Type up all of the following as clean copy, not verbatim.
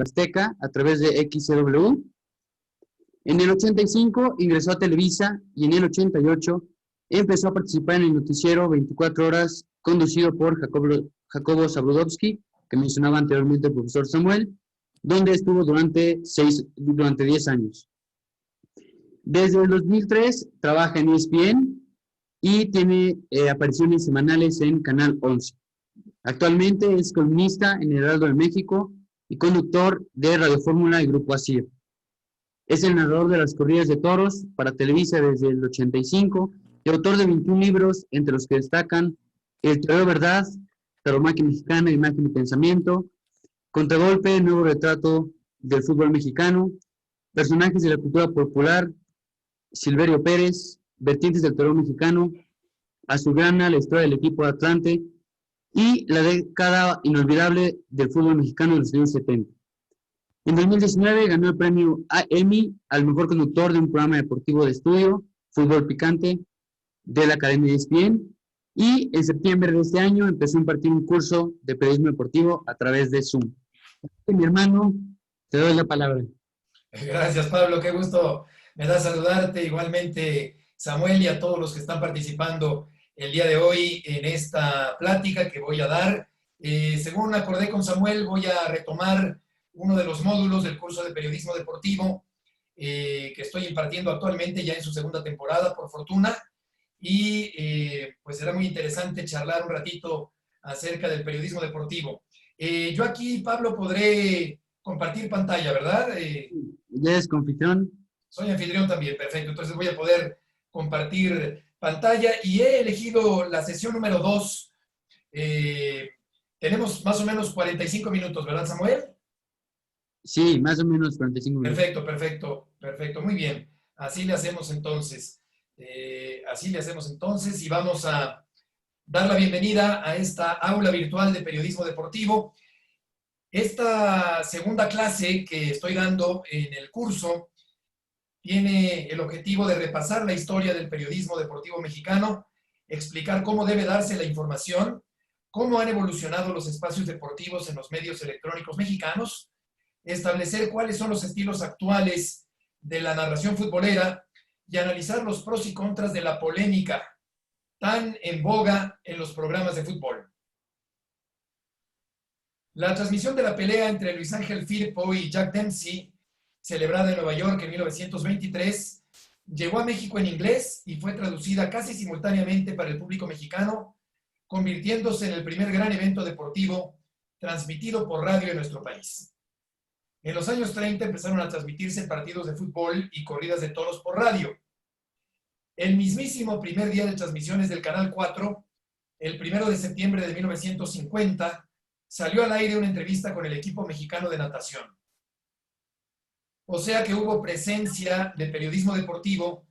Azteca a través de XCW. En el 85 ingresó a Televisa y en el 88 empezó a participar en el noticiero 24 horas conducido por Jacobo Zabludovsky, que mencionaba anteriormente el profesor Samuel, donde estuvo durante 10 años. Desde el 2003 trabaja en ESPN y tiene apariciones semanales en Canal 11. Actualmente es columnista en El Heraldo de México y conductor de Radio Fórmula y Grupo ASIR. Es el narrador de las corridas de toros para Televisa desde el 85 y autor de 21 libros, entre los que destacan El Toreo Verdad, Tauromaquia Mexicana, Imagen y Pensamiento, Contragolpe, Nuevo Retrato del Fútbol Mexicano, Personajes de la Cultura Popular, Silverio Pérez, Vertientes del Toreo Mexicano, Azulgrana, la historia del equipo de Atlante y la década inolvidable del fútbol mexicano de los años 70. En 2019 ganó el premio Emmy al mejor conductor de un programa deportivo de estudio, Fútbol Picante, de la Academia de ESPN. Y en septiembre de este año empezó a impartir un curso de periodismo deportivo a través de Zoom. Mi hermano, te doy la palabra. Gracias, Pablo. Qué gusto me da saludarte. Igualmente, Samuel, y a todos los que están participando el día de hoy en esta plática que voy a dar. Según acordé con Samuel, voy a retomar uno de los módulos del curso de periodismo deportivo que estoy impartiendo actualmente, ya en su segunda temporada, por fortuna. Y pues será muy interesante charlar un ratito acerca del periodismo deportivo. Yo aquí, Pablo, podré compartir pantalla, ¿verdad? ¿Ya eres anfitrión? Soy anfitrión también, perfecto. Entonces voy a poder compartir pantalla y he elegido la sesión número 2. Tenemos más o menos 45 minutos, ¿verdad, Samuel? Sí, más o menos 45 minutos. Perfecto, perfecto, perfecto. Muy bien. Así le hacemos entonces. Y vamos a dar la bienvenida a esta aula virtual de periodismo deportivo. Esta segunda clase que estoy dando en el curso tiene el objetivo de repasar la historia del periodismo deportivo mexicano, explicar cómo debe darse la información, cómo han evolucionado los espacios deportivos en los medios electrónicos mexicanos, establecer cuáles son los estilos actuales de la narración futbolera y analizar los pros y contras de la polémica tan en boga en los programas de fútbol. La transmisión de la pelea entre Luis Ángel Firpo y Jack Dempsey, celebrada en Nueva York en 1923, llegó a México en inglés y fue traducida casi simultáneamente para el público mexicano, convirtiéndose en el primer gran evento deportivo transmitido por radio en nuestro país. En los años 30 empezaron a transmitirse partidos de fútbol y corridas de toros por radio. El mismísimo primer día de transmisiones del Canal 4, el 1 de septiembre de 1950, salió al aire una entrevista con el equipo mexicano de natación. O sea que hubo presencia de periodismo deportivo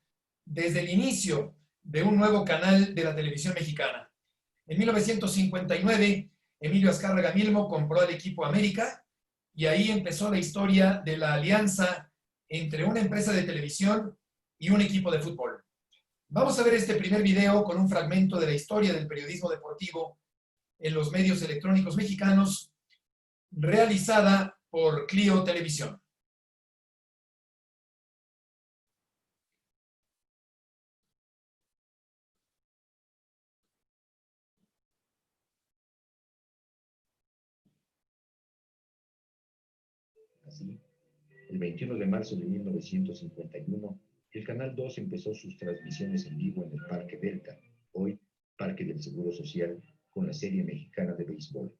desde el inicio de un nuevo canal de la televisión mexicana. En 1959, Emilio Azcárraga Milmo compró el equipo América y ahí empezó la historia de la alianza entre una empresa de televisión y un equipo de fútbol. Vamos a ver este primer video con un fragmento de la historia del periodismo deportivo en los medios electrónicos mexicanos, realizada por Clio Televisión. Así, el 21 de marzo de 1951, el Canal 2 empezó sus transmisiones en vivo en el Parque Delta, hoy Parque del Seguro Social, con la serie mexicana de béisbol.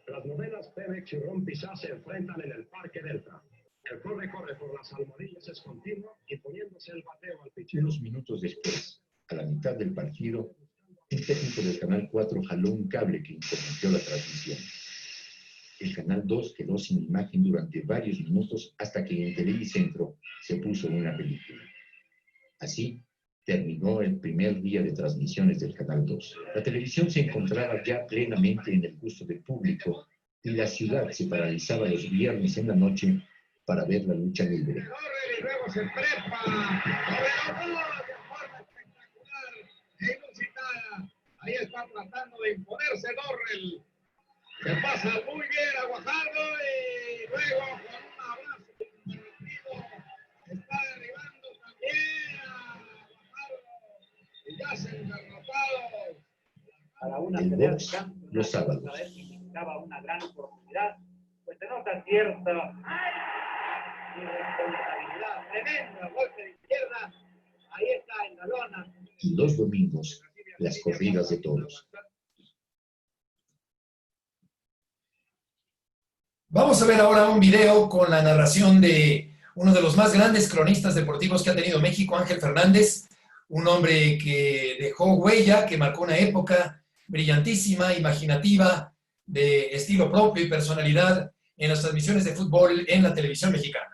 Las novelas Pemex y Ron Pizá se enfrentan en el Parque Delta. El corre-corre por las almohadillas es continuo y poniéndose el bateo al pichero. Unos minutos después, a la mitad del partido, un técnico del Canal 4 jaló un cable que interrumpió la transmisión. El Canal 2 quedó sin imagen durante varios minutos hasta que en Televicentro se puso una película. Así terminó el primer día de transmisiones del Canal 2. La televisión se encontraba ya plenamente en el gusto del público y la ciudad se paralizaba los viernes en la noche para ver la lucha libre. Y luego se trepa sobre los dos de forma espectacular e inusitada. Ahí está tratando de imponerse Dorrell. Se pasa muy bien a Guajardo y luego con un abrazo interrumpido está derribando también a Guajardo y ya se engarrapado. Para una El pelea de box, campo, los sábados. a ver si significaba una gran oportunidad, pues se nota cierta irresponsabilidad, tremendo golpe de izquierda, ahí está en la lona. Y los domingos, las corridas de toros. Vamos a ver ahora un video con la narración de uno de los más grandes cronistas deportivos que ha tenido México, Ángel Fernández, un hombre que dejó huella, que marcó una época brillantísima, imaginativa, de estilo propio y personalidad en las transmisiones de fútbol en la televisión mexicana.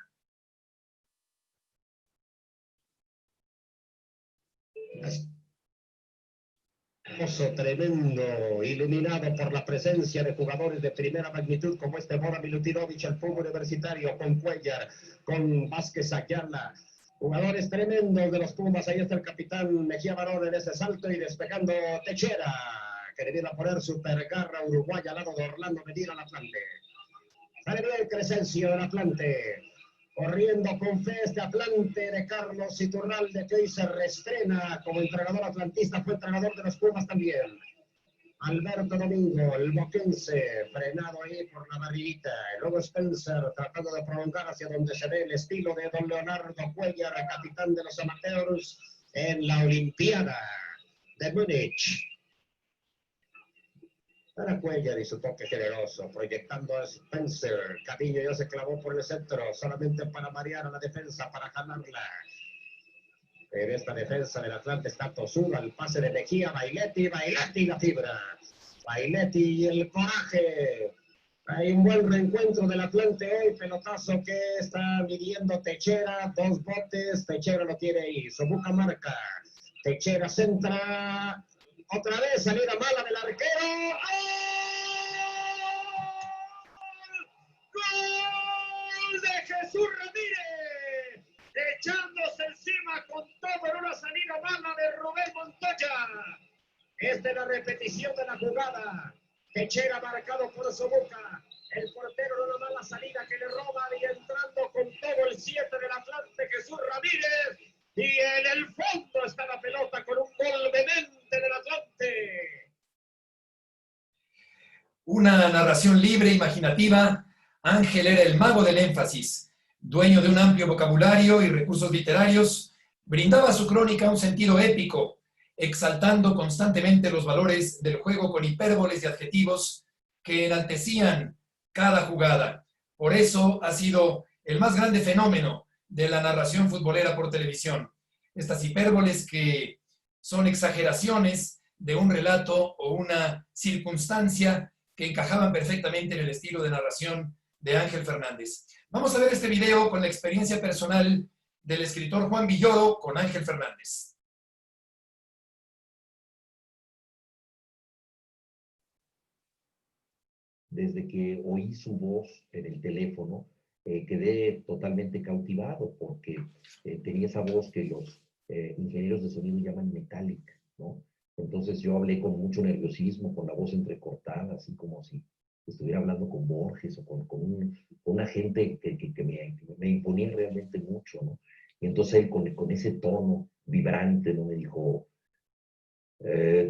Tremendo, iluminado por la presencia de jugadores de primera magnitud como este Bora Milutinovic, el fútbol universitario, con Cuellar, con Vázquez Ayala. Jugadores tremendos de los Pumas. Ahí está el capitán Mejía Barón en ese salto y despejando Techera, que le viene a poner super garra uruguaya al lado de Orlando Medina al Atlante. Sale bien Crescencio del Atlante. Corriendo con fe este Atlante de Carlos Iturralde, que hoy se reestrena como entrenador atlantista, fue entrenador de los Pumas también. Alberto Domingo, el boquense, frenado ahí por la barriguita. Y luego Spencer tratando de prolongar hacia donde se ve el estilo de don Leonardo Cuellar, capitán de los amateurs en la Olimpiada de Múnich. Para Cuellar y su toque generoso, proyectando a Spencer. Cadillo ya se clavó por el centro, solamente para marear a la defensa, para jalarla. En esta defensa del Atlante está Tosuga, el pase de Mejía, Bailetti la fibra. Bailetti y el coraje. Hay un buen reencuentro del Atlante hoy, pelotazo que está midiendo Techera, 2 botes, Techera lo tiene ahí, Sobuca marca. Techera centra. Otra vez salida mala del arquero. ¡Gol de Jesús Ramírez! Echándose encima con todo en una salida mala de Rubén Montoya. Esta es la repetición de la jugada. Techera marcado por Sobuca. El portero no da mala salida que le roba y entrando con todo el 7 del Atlante, Jesús Ramírez. Y en el fondo está la pelota con un gol vehemente del Atlante. Una narración libre, imaginativa. Ángel era el mago del énfasis, dueño de un amplio vocabulario y recursos literarios, brindaba a su crónica un sentido épico, exaltando constantemente los valores del juego con hipérboles y adjetivos que enaltecían cada jugada. Por eso ha sido el más grande fenómeno de la narración futbolera por televisión. Estas hipérboles que son exageraciones de un relato o una circunstancia que encajaban perfectamente en el estilo de narración de Ángel Fernández. Vamos a ver este video con la experiencia personal del escritor Juan Villoro con Ángel Fernández. Desde que oí su voz en el teléfono, quedé totalmente cautivado porque tenía esa voz que los ingenieros de sonido llaman metálica, ¿no? Entonces yo hablé con mucho nerviosismo, con la voz entrecortada, así como si estuviera hablando con Borges o con una gente que me imponía realmente mucho, ¿no? Y entonces él con ese tono vibrante, ¿no? Me dijo,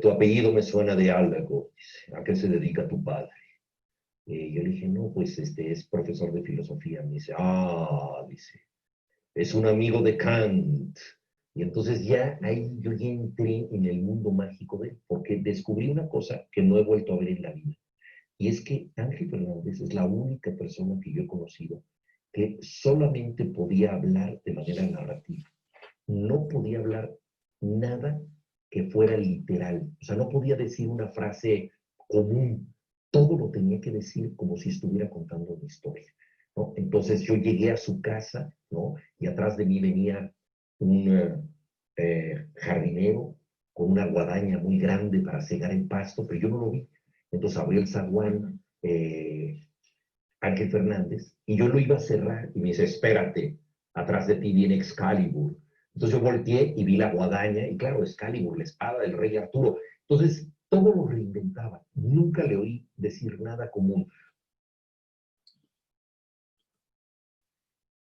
tu apellido me suena de algo, ¿a qué se dedica tu padre? Yo le dije, no, pues es profesor de filosofía. Me dice, dice, es un amigo de Kant. Y entonces ya ahí yo ya entré en el mundo mágico de él, porque descubrí una cosa que no he vuelto a ver en la vida. Y es que Ángel Fernández es la única persona que yo he conocido que solamente podía hablar de manera narrativa. No podía hablar nada que fuera literal. O sea, no podía decir una frase común. Todo lo tenía que decir como si estuviera contando una historia, ¿no? Entonces yo llegué a su casa, ¿no? Y atrás de mí venía un jardinero con una guadaña muy grande para cegar el pasto, pero yo no lo vi. Entonces abrió el zaguán Ángel Fernández y yo lo iba a cerrar y me dice, espérate, atrás de ti viene Excalibur. Entonces yo volteé y vi la guadaña y claro, Excalibur, la espada del rey Arturo. Entonces Todo lo reinventaba. Nunca le oí decir nada común.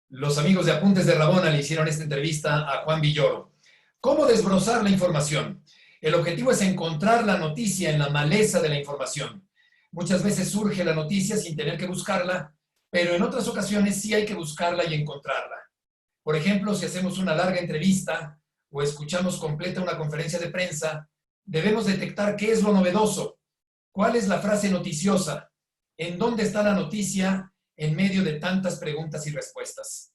Los amigos de Apuntes de Rabona le hicieron esta entrevista a Juan Villoro. ¿Cómo desbrozar la información? El objetivo es encontrar la noticia en la maleza de la información. Muchas veces surge la noticia sin tener que buscarla, pero en otras ocasiones sí hay que buscarla y encontrarla. Por ejemplo, si hacemos una larga entrevista o escuchamos completa una conferencia de prensa, debemos detectar qué es lo novedoso, cuál es la frase noticiosa, en dónde está la noticia en medio de tantas preguntas y respuestas.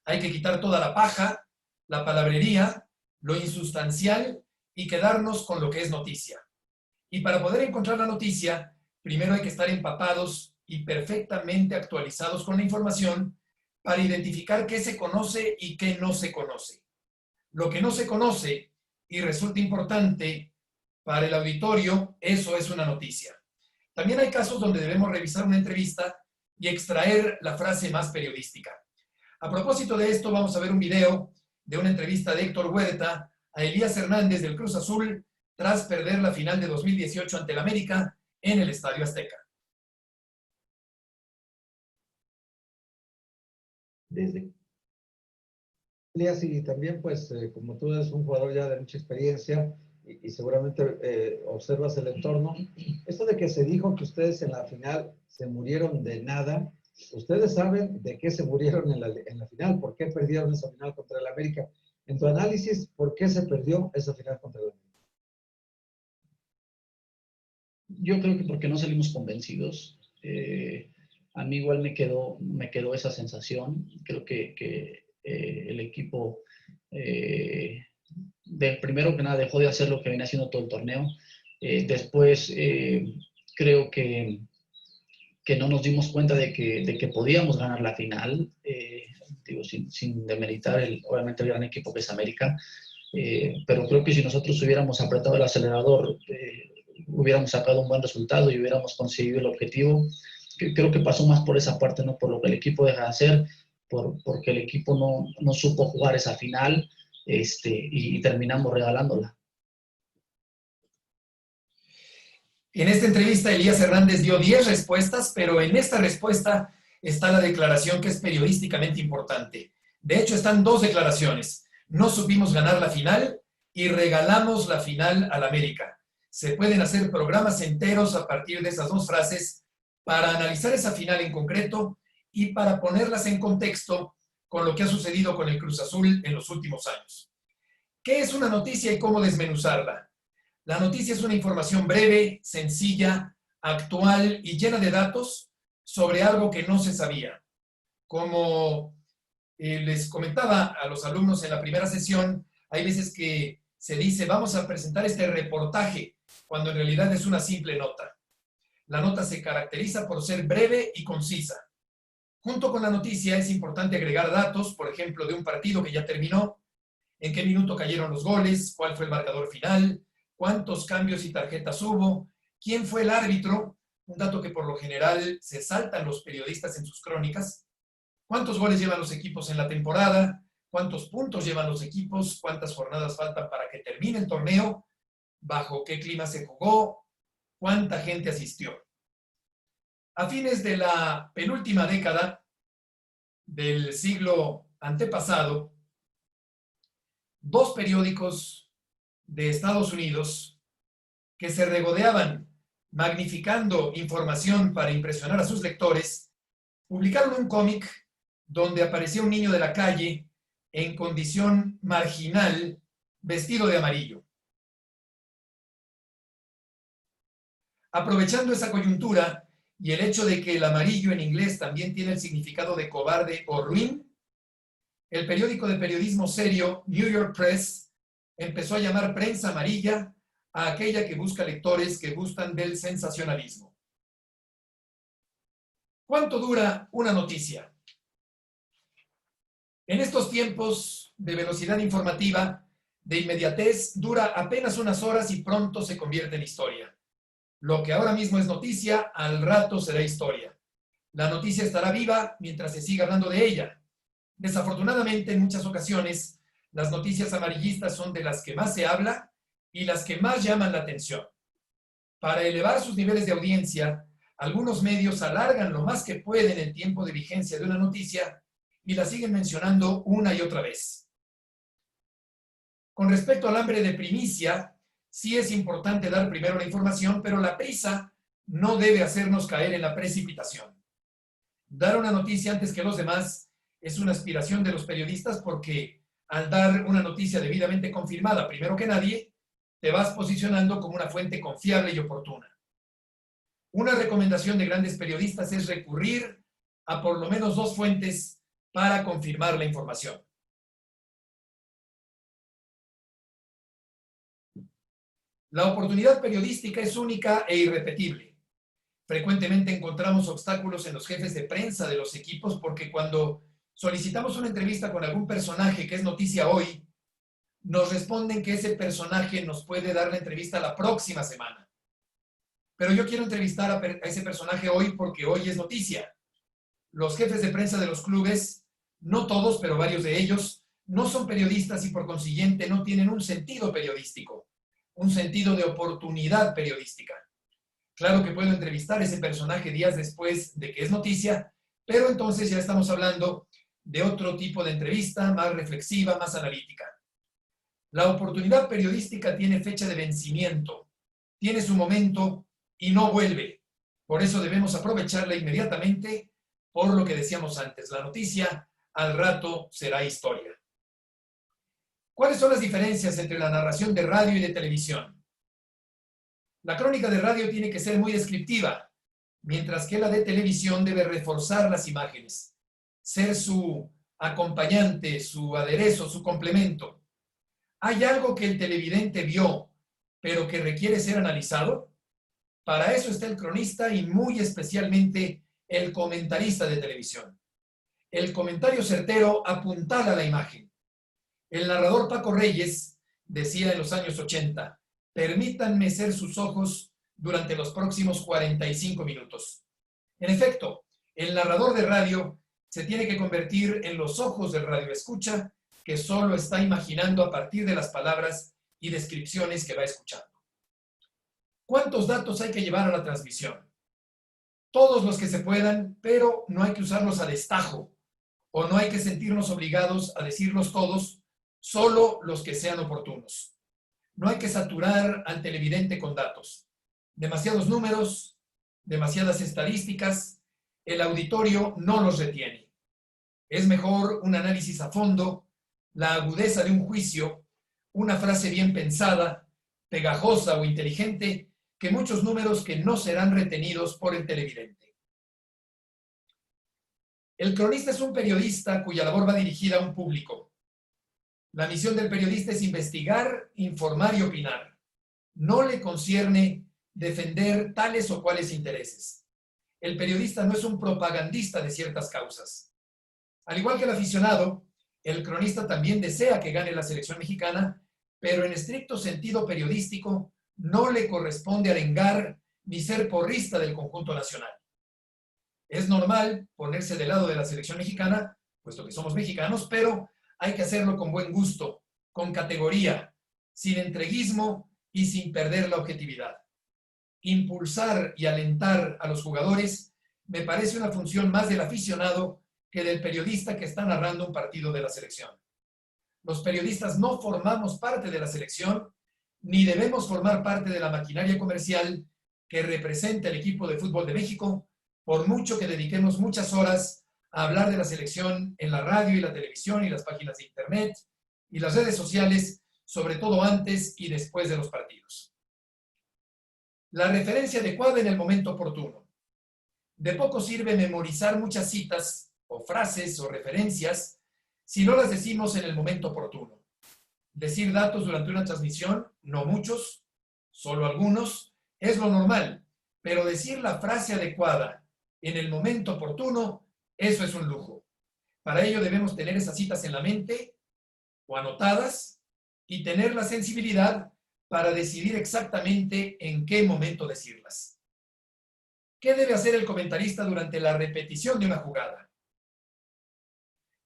Hay que quitar toda la paja, la palabrería, lo insustancial y quedarnos con lo que es noticia. Y para poder encontrar la noticia, primero hay que estar empapados y perfectamente actualizados con la información para identificar qué se conoce y qué no se conoce. Lo que no se conoce y resulta importante para el auditorio, eso es una noticia. También hay casos donde debemos revisar una entrevista y extraer la frase más periodística. A propósito de esto, vamos a ver un video de una entrevista de Héctor Huerta a Elías Hernández del Cruz Azul tras perder la final de 2018 ante el América en el Estadio Azteca. Desde Elías, y también, pues, como tú eres un jugador ya de mucha experiencia y seguramente observas el entorno, esto de que se dijo que ustedes en la final se murieron de nada, ustedes saben de qué se murieron en la final, por qué perdieron esa final contra el América. En tu análisis, ¿por qué se perdió esa final contra el América? Yo creo que porque no salimos convencidos. A mí igual me quedó esa sensación. Creo que el equipo, primero que nada, dejó de hacer lo que venía haciendo todo el torneo. Después, creo que no nos dimos cuenta de que podíamos ganar la final, digo, sin demeritar obviamente el gran equipo que es América, pero creo que si nosotros hubiéramos apretado el acelerador, hubiéramos sacado un buen resultado y hubiéramos conseguido el objetivo. Creo que pasó más por esa parte, no por lo que el equipo deja de hacer, porque el equipo no supo jugar esa final, y terminamos regalándola. En esta entrevista, Elías Hernández dio 10 respuestas, pero en esta respuesta está la declaración que es periodísticamente importante. De hecho, están 2 declaraciones. No supimos ganar la final y regalamos la final al América. Se pueden hacer programas enteros a partir de esas 2 frases para analizar esa final en concreto y para ponerlas en contexto con lo que ha sucedido con el Cruz Azul en los últimos años. ¿Qué es una noticia y cómo desmenuzarla? La noticia es una información breve, sencilla, actual y llena de datos sobre algo que no se sabía. Como les comentaba a los alumnos en la primera sesión, hay veces que se dice, vamos a presentar este reportaje, cuando en realidad es una simple nota. La nota se caracteriza por ser breve y concisa. Junto con la noticia es importante agregar datos, por ejemplo, de un partido que ya terminó, en qué minuto cayeron los goles, cuál fue el marcador final, cuántos cambios y tarjetas hubo, quién fue el árbitro, un dato que por lo general se saltan los periodistas en sus crónicas, cuántos goles llevan los equipos en la temporada, cuántos puntos llevan los equipos, cuántas jornadas faltan para que termine el torneo, bajo qué clima se jugó, cuánta gente asistió. A fines de la penúltima década del siglo antepasado, 2 periódicos de Estados Unidos que se regodeaban magnificando información para impresionar a sus lectores, publicaron un cómic donde aparecía un niño de la calle en condición marginal, vestido de amarillo. Aprovechando esa coyuntura y el hecho de que el amarillo en inglés también tiene el significado de cobarde o ruin, el periódico de periodismo serio New York Press empezó a llamar prensa amarilla a aquella que busca lectores que gustan del sensacionalismo. ¿Cuánto dura una noticia? En estos tiempos de velocidad informativa, de inmediatez, dura apenas unas horas y pronto se convierte en historia. Lo que ahora mismo es noticia, al rato será historia. La noticia estará viva mientras se siga hablando de ella. Desafortunadamente, en muchas ocasiones, las noticias amarillistas son de las que más se habla y las que más llaman la atención. Para elevar sus niveles de audiencia, algunos medios alargan lo más que pueden el tiempo de vigencia de una noticia y la siguen mencionando una y otra vez. Con respecto al hambre de primicia, sí es importante dar primero la información, pero la prisa no debe hacernos caer en la precipitación. Dar una noticia antes que los demás es una aspiración de los periodistas porque al dar una noticia debidamente confirmada primero que nadie, te vas posicionando como una fuente confiable y oportuna. Una recomendación de grandes periodistas es recurrir a por lo menos 2 fuentes para confirmar la información. La oportunidad periodística es única e irrepetible. Frecuentemente encontramos obstáculos en los jefes de prensa de los equipos porque cuando solicitamos una entrevista con algún personaje que es noticia hoy, nos responden que ese personaje nos puede dar la entrevista la próxima semana. Pero yo quiero entrevistar a ese personaje hoy porque hoy es noticia. Los jefes de prensa de los clubes, no todos, pero varios de ellos, no son periodistas y por consiguiente no tienen un sentido periodístico, un sentido de oportunidad periodística. Claro que puedo entrevistar a ese personaje días después de que es noticia, pero entonces ya estamos hablando de otro tipo de entrevista, más reflexiva, más analítica. La oportunidad periodística tiene fecha de vencimiento, tiene su momento y no vuelve. Por eso debemos aprovecharla inmediatamente, por lo que decíamos antes, la noticia al rato será historia. ¿Cuáles son las diferencias entre la narración de radio y de televisión? La crónica de radio tiene que ser muy descriptiva, mientras que la de televisión debe reforzar las imágenes, ser su acompañante, su aderezo, su complemento. ¿Hay algo que el televidente vio, pero que requiere ser analizado? Para eso está el cronista y muy especialmente el comentarista de televisión. El comentario certero apuntala la imagen. El narrador Paco Reyes decía en los años 80, permítanme ser sus ojos durante los próximos 45 minutos. En efecto, el narrador de radio se tiene que convertir en los ojos del radioescucha que solo está imaginando a partir de las palabras y descripciones que va escuchando. ¿Cuántos datos hay que llevar a la transmisión? Todos los que se puedan, pero no hay que usarlos a destajo, o no hay que sentirnos obligados a decirlos todos, solo los que sean oportunos. No hay que saturar al televidente con datos. Demasiados números, demasiadas estadísticas, el auditorio no los retiene. Es mejor un análisis a fondo, la agudeza de un juicio, una frase bien pensada, pegajosa o inteligente, que muchos números que no serán retenidos por el televidente. El cronista es un periodista cuya labor va dirigida a un público. La misión del periodista es investigar, informar y opinar. No le concierne defender tales o cuales intereses. El periodista no es un propagandista de ciertas causas. Al igual que el aficionado, el cronista también desea que gane la selección mexicana, pero en estricto sentido periodístico no le corresponde arengar ni ser porrista del conjunto nacional. Es normal ponerse del lado de la selección mexicana, puesto que somos mexicanos, pero hay que hacerlo con buen gusto, con categoría, sin entreguismo y sin perder la objetividad. Impulsar y alentar a los jugadores me parece una función más del aficionado que del periodista que está narrando un partido de la selección. Los periodistas no formamos parte de la selección, ni debemos formar parte de la maquinaria comercial que representa el equipo de fútbol de México, por mucho que dediquemos muchas horas a hablar de la selección en la radio y la televisión y las páginas de internet y las redes sociales, sobre todo antes y después de los partidos. La referencia adecuada en el momento oportuno. De poco sirve memorizar muchas citas o frases o referencias si no las decimos en el momento oportuno. Decir datos durante una transmisión, no muchos, solo algunos, es lo normal, pero decir la frase adecuada en el momento oportuno, eso es un lujo. Para ello debemos tener esas citas en la mente o anotadas y tener la sensibilidad para decidir exactamente en qué momento decirlas. ¿Qué debe hacer el comentarista durante la repetición de una jugada?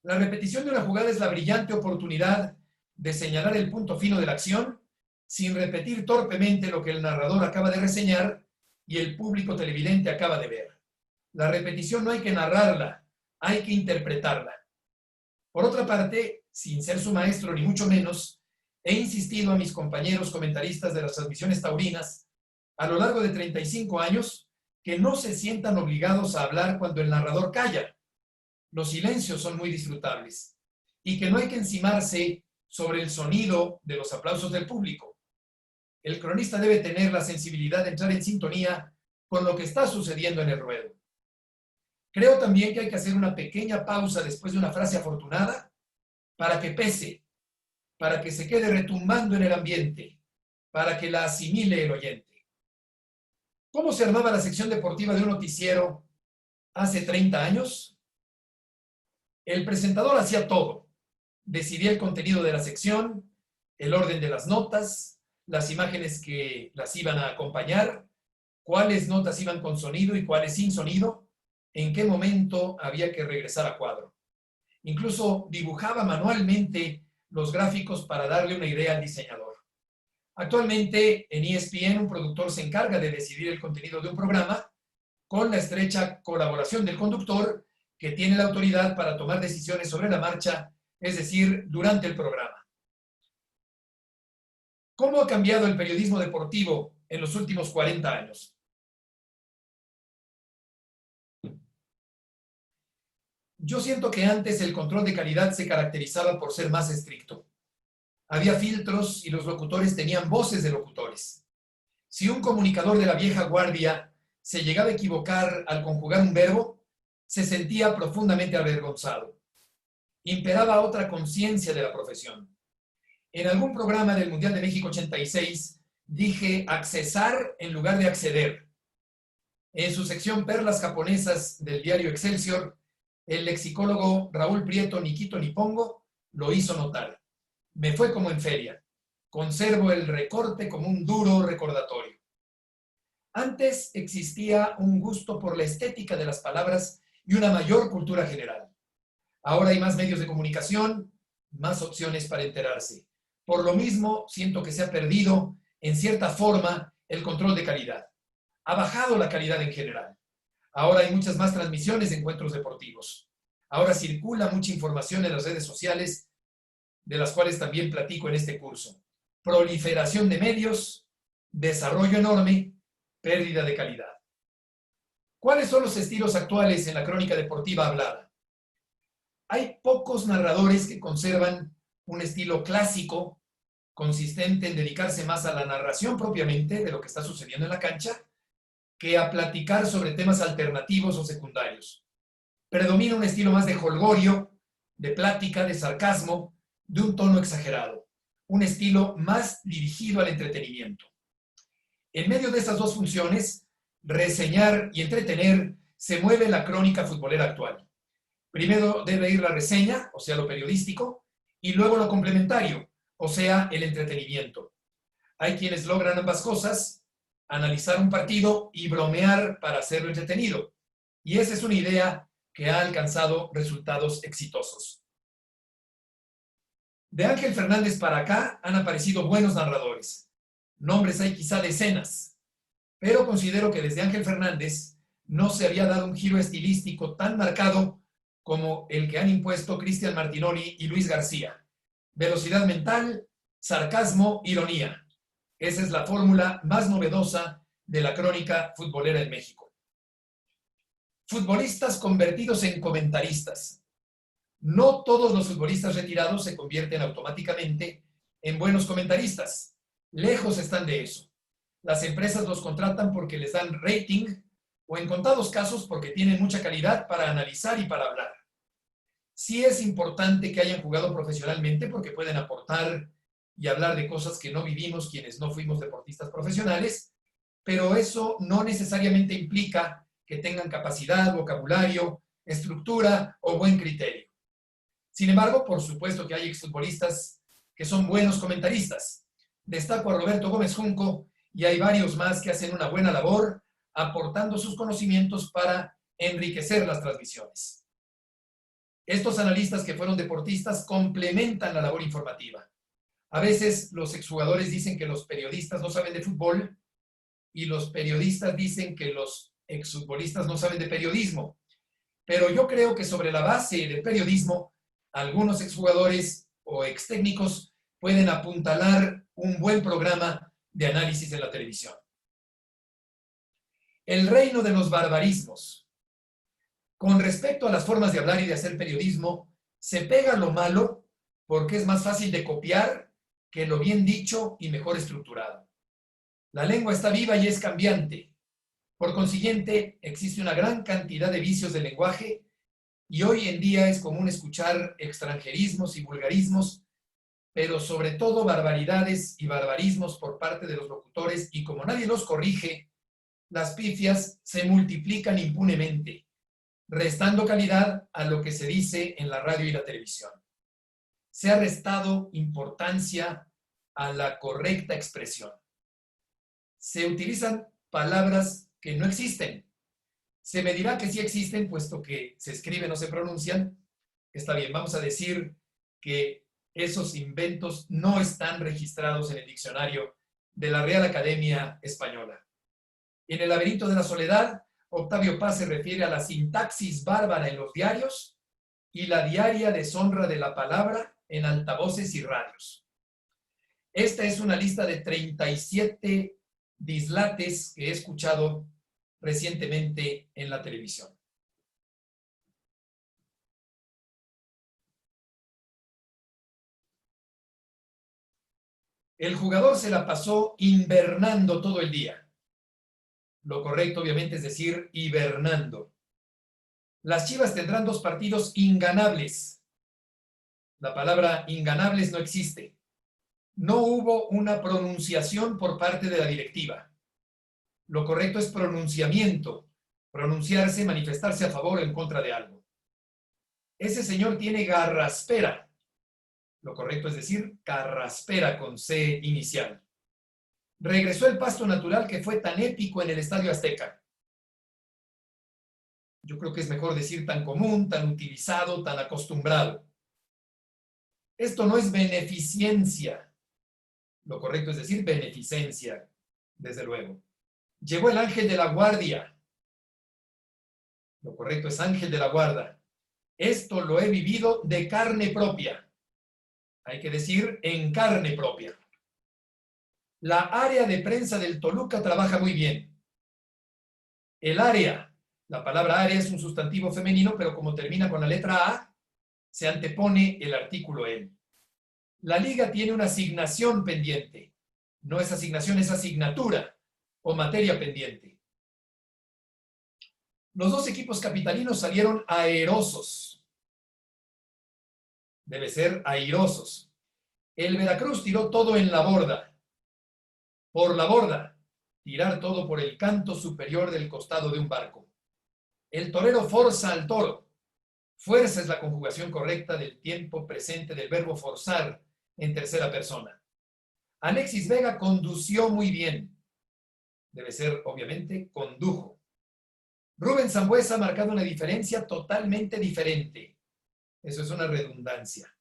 La repetición de una jugada es la brillante oportunidad de señalar el punto fino de la acción sin repetir torpemente lo que el narrador acaba de reseñar y el público televidente acaba de ver. La repetición no hay que narrarla, hay que interpretarla. Por otra parte, sin ser su maestro ni mucho menos, he insistido a mis compañeros comentaristas de las transmisiones taurinas a lo largo de 35 años que no se sientan obligados a hablar cuando el narrador calla. Los silencios son muy disfrutables y que no hay que encimarse sobre el sonido de los aplausos del público. El cronista debe tener la sensibilidad de entrar en sintonía con lo que está sucediendo en el ruedo. Creo también que hay que hacer una pequeña pausa después de una frase afortunada para que pese, para que se quede retumbando en el ambiente, para que la asimile el oyente. ¿Cómo se armaba la sección deportiva de un noticiero hace 30 años? El presentador hacía todo. Decidía el contenido de la sección, el orden de las notas, las imágenes que las iban a acompañar, cuáles notas iban con sonido y cuáles sin sonido, en qué momento había que regresar a cuadro. Incluso dibujaba manualmente los gráficos para darle una idea al diseñador. Actualmente en ESPN un productor se encarga de decidir el contenido de un programa con la estrecha colaboración del conductor que tiene la autoridad para tomar decisiones sobre la marcha, es decir, durante el programa. ¿Cómo ha cambiado el periodismo deportivo en los últimos 40 años? Yo siento que antes el control de calidad se caracterizaba por ser más estricto. Había filtros y los locutores tenían voces de locutores. Si un comunicador de la vieja guardia se llegaba a equivocar al conjugar un verbo, se sentía profundamente avergonzado. Imperaba otra conciencia de la profesión. En algún programa del Mundial de México 86 dije accesar en lugar de acceder. En su sección Perlas Japonesas del diario Excelsior, el lexicólogo Raúl Prieto Niquito Nipongo lo hizo notar. Me fue como en feria. Conservo el recorte como un duro recordatorio. Antes existía un gusto por la estética de las palabras y una mayor cultura general. Ahora hay más medios de comunicación, más opciones para enterarse. Por lo mismo, siento que se ha perdido, en cierta forma, el control de calidad. Ha bajado la calidad en general. Ahora hay muchas más transmisiones de encuentros deportivos. Ahora circula mucha información en las redes sociales, de las cuales también platico en este curso. Proliferación de medios, desarrollo enorme, pérdida de calidad. ¿Cuáles son los estilos actuales en la crónica deportiva hablada? Hay pocos narradores que conservan un estilo clásico, consistente en dedicarse más a la narración propiamente de lo que está sucediendo en la cancha, que a platicar sobre temas alternativos o secundarios. Predomina un estilo más de jolgorio, de plática, de sarcasmo, de un tono exagerado. Un estilo más dirigido al entretenimiento. En medio de estas dos funciones, reseñar y entretener, se mueve la crónica futbolera actual. Primero debe ir la reseña, o sea, lo periodístico, y luego lo complementario, o sea, el entretenimiento. Hay quienes logran ambas cosas, analizar un partido y bromear para hacerlo entretenido. Y esa es una idea que ha alcanzado resultados exitosos. De Ángel Fernández para acá han aparecido buenos narradores. Nombres hay quizá decenas, pero considero que desde Ángel Fernández no se había dado un giro estilístico tan marcado como el que han impuesto Cristian Martinoli y Luis García. Velocidad mental, sarcasmo, ironía. Esa es la fórmula más novedosa de la crónica futbolera en México. Futbolistas convertidos en comentaristas. No todos los futbolistas retirados se convierten automáticamente en buenos comentaristas. Lejos están de eso. Las empresas los contratan porque les dan rating o en contados casos porque tienen mucha calidad para analizar y para hablar. Sí es importante que hayan jugado profesionalmente porque pueden aportar y hablar de cosas que no vivimos quienes no fuimos deportistas profesionales, pero eso no necesariamente implica que tengan capacidad, vocabulario, estructura o buen criterio. Sin embargo, por supuesto que hay exfutbolistas que son buenos comentaristas. Destaco a Roberto Gómez Junco y hay varios más que hacen una buena labor aportando sus conocimientos para enriquecer las transmisiones. Estos analistas que fueron deportistas complementan la labor informativa. A veces los exjugadores dicen que los periodistas no saben de fútbol y los periodistas dicen que los exfutbolistas no saben de periodismo. Pero yo creo que sobre la base del periodismo, algunos exjugadores o extécnicos pueden apuntalar un buen programa de análisis en la televisión. El reino de los barbarismos. Con respecto a las formas de hablar y de hacer periodismo, se pega lo malo porque es más fácil de copiar que lo bien dicho y mejor estructurado. La lengua está viva y es cambiante. Por consiguiente, existe una gran cantidad de vicios del lenguaje y hoy en día es común escuchar extranjerismos y vulgarismos, pero sobre todo barbaridades y barbarismos por parte de los locutores, y como nadie los corrige, las pifias se multiplican impunemente, restando calidad a lo que se dice en la radio y la televisión. Se ha restado importancia a la correcta expresión. Se utilizan palabras que no existen. Se me dirá que sí existen, puesto que se escriben, no se pronuncian. Está bien, vamos a decir que esos inventos no están registrados en el diccionario de la Real Academia Española. En El laberinto de la soledad, Octavio Paz se refiere a la sintaxis bárbara en los diarios y la diaria deshonra de la palabra en altavoces y radios. Esta es una lista de 37 dislates que he escuchado recientemente en la televisión. El jugador se la pasó invernando todo el día. Lo correcto, obviamente, es decir, hibernando. Las Chivas tendrán 2 partidos inganables. La palabra inganables no existe. No hubo una pronunciación por parte de la directiva. Lo correcto es pronunciamiento. Pronunciarse, manifestarse a favor o en contra de algo. Ese señor tiene garraspera. Lo correcto es decir, carraspera con C inicial. Regresó el pasto natural que fue tan épico en el Estadio Azteca. Yo creo que es mejor decir tan común, tan utilizado, tan acostumbrado. Esto no es beneficencia. Lo correcto es decir beneficencia, desde luego. Llegó el ángel de la guardia. Lo correcto es ángel de la guarda. Esto lo he vivido de carne propia. Hay que decir en carne propia. La área de prensa del Toluca trabaja muy bien. El área, la palabra área es un sustantivo femenino, pero como termina con la letra A, se antepone el artículo en. La liga tiene una asignación pendiente. No es asignación, es asignatura o materia pendiente. Los 2 equipos capitalinos salieron aerosos. Debe ser airosos. El Veracruz tiró todo en la borda. Por la borda, tirar todo por el canto superior del costado de un barco. El torero forza al toro. Fuerza es la conjugación correcta del tiempo presente del verbo forzar en tercera persona. Alexis Vega condució muy bien. Debe ser, obviamente, condujo. Rubén Sambueza ha marcado una diferencia totalmente diferente. Eso es una redundancia.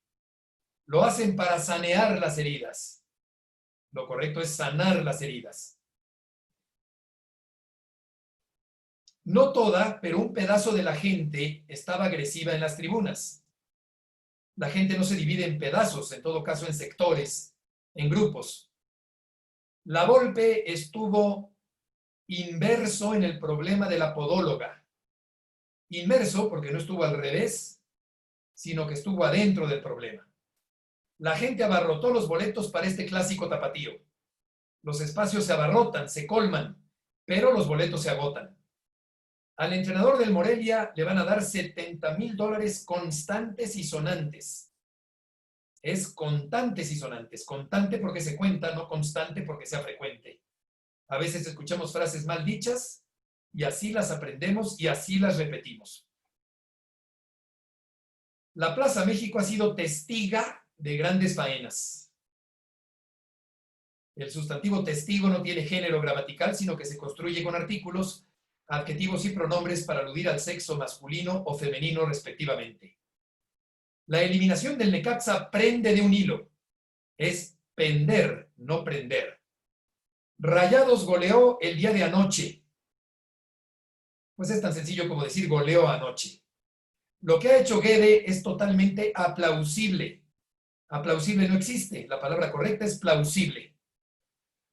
Lo hacen para sanear las heridas. Lo correcto es sanar las heridas. No toda, pero un pedazo de la gente estaba agresiva en las tribunas. La gente no se divide en pedazos, en todo caso en sectores, en grupos. La Volpe estuvo inverso en el problema de la podóloga. Inmerso porque no estuvo al revés, sino que estuvo adentro del problema. La gente abarrotó los boletos para este clásico tapatío. Los espacios se abarrotan, se colman, pero los boletos se agotan. Al entrenador del Morelia le van a dar $70,000 constantes y sonantes. Es contantes y sonantes. Contante porque se cuenta, no constante porque sea frecuente. A veces escuchamos frases mal dichas y así las aprendemos y así las repetimos. La Plaza México ha sido testiga de grandes faenas. El sustantivo testigo no tiene género gramatical, sino que se construye con artículos, adjetivos y pronombres para aludir al sexo masculino o femenino respectivamente. La eliminación del Necaxa prende de un hilo. Es pender, no prender. Rayados goleó el día de anoche. Pues es tan sencillo como decir goleó anoche. Lo que ha hecho Guede es totalmente aplausible. Aplausible no existe, la palabra correcta es plausible.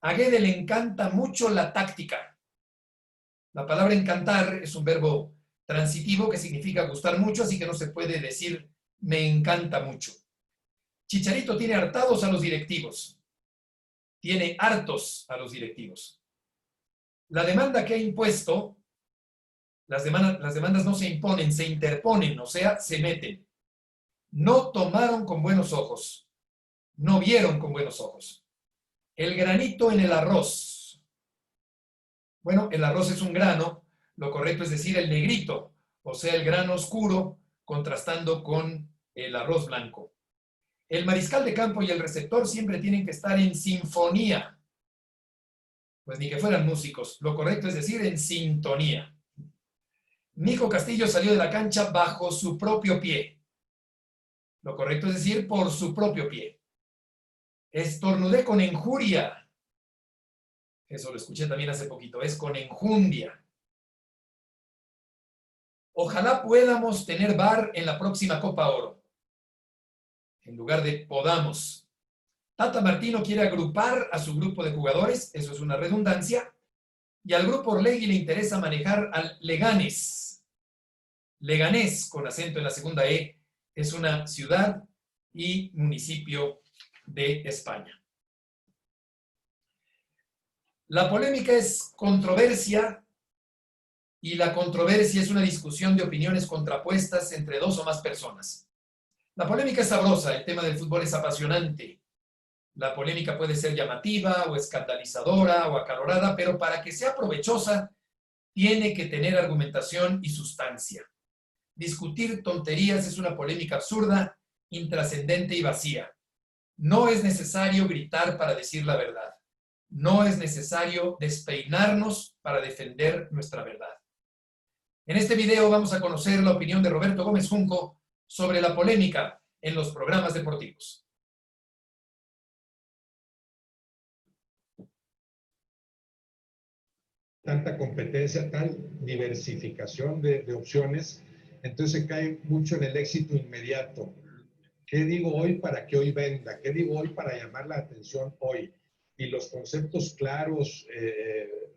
A Guede le encanta mucho la táctica. La palabra encantar es un verbo transitivo que significa gustar mucho, así que no se puede decir me encanta mucho. Chicharito tiene hartados a los directivos. Tiene hartos a los directivos. La demanda que ha impuesto, las demandas no se imponen, se interponen, o sea, se meten. No tomaron con buenos ojos, no vieron con buenos ojos. El granito en el arroz. Bueno, el arroz es un grano, lo correcto es decir el negrito, o sea, el grano oscuro contrastando con el arroz blanco. El mariscal de campo y el receptor siempre tienen que estar en sinfonía. Pues ni que fueran músicos, lo correcto es decir en sintonía. Nico Castillo salió de la cancha bajo su propio pie. Lo correcto es decir por su propio pie. Estornudé con enjuria. Eso lo escuché también hace poquito. Es con enjundia. Ojalá podamos tener VAR en la próxima Copa Oro. En lugar de podamos. Tata Martino quiere agrupar a su grupo de jugadores. Eso es una redundancia. Y al grupo Orlegui le interesa manejar al Leganés. Leganés, con acento en la segunda E, es una ciudad y municipio de España. La polémica es controversia y la controversia es una discusión de opiniones contrapuestas entre dos o más personas. La polémica es sabrosa, el tema del fútbol es apasionante. La polémica puede ser llamativa o escandalizadora o acalorada, pero para que sea provechosa tiene que tener argumentación y sustancia. Discutir tonterías es una polémica absurda, intrascendente y vacía. No es necesario gritar para decir la verdad. No es necesario despeinarnos para defender nuestra verdad. En este video vamos a conocer la opinión de Roberto Gómez Junco sobre la polémica en los programas deportivos. Tanta competencia, tal diversificación de opciones, entonces se cae mucho en el éxito inmediato. ¿Qué digo hoy para que hoy venda? ¿Qué digo hoy para llamar la atención hoy? Y los conceptos claros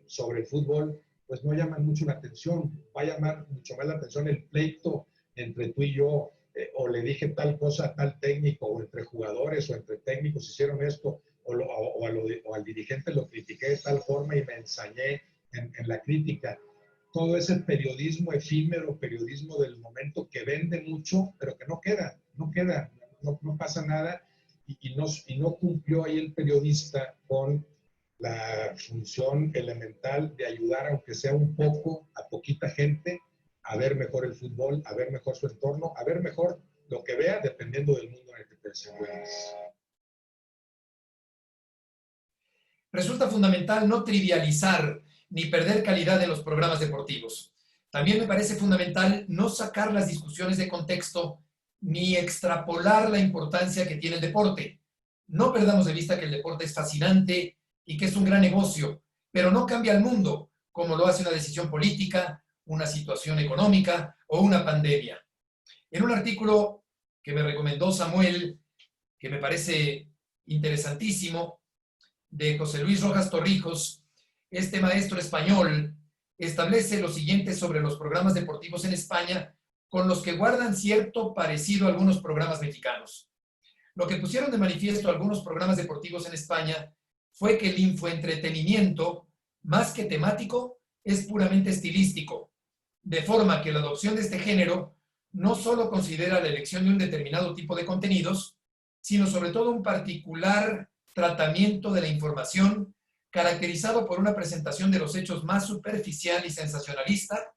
sobre el fútbol, pues no llaman mucho la atención. Va a llamar mucho más la atención el pleito entre tú y yo, o le dije tal cosa a tal técnico, o entre jugadores, o entre técnicos hicieron esto, o al dirigente lo critiqué de tal forma y me ensañé en la crítica. Todo ese periodismo efímero, periodismo del momento que vende mucho, pero que no queda, no pasa nada y no cumplió ahí el periodista con la función elemental de ayudar, aunque sea un poco, a poquita gente a ver mejor el fútbol, a ver mejor su entorno, a ver mejor lo que vea dependiendo del mundo en el que te desenvuelves. Resulta fundamental no trivializar ni perder calidad en los programas deportivos. También me parece fundamental no sacar las discusiones de contexto ni extrapolar la importancia que tiene el deporte. No perdamos de vista que el deporte es fascinante y que es un gran negocio, pero no cambia el mundo como lo hace una decisión política, una situación económica o una pandemia. En un artículo que me recomendó Samuel, que me parece interesantísimo, de José Luis Rojas Torrijos, este maestro español establece lo siguiente sobre los programas deportivos en España, con los que guardan cierto parecido a algunos programas mexicanos. Lo que pusieron de manifiesto algunos programas deportivos en España fue que el infoentretenimiento, más que temático, es puramente estilístico, de forma que la adopción de este género no solo considera la elección de un determinado tipo de contenidos, sino sobre todo un particular tratamiento de la información caracterizado por una presentación de los hechos más superficial y sensacionalista,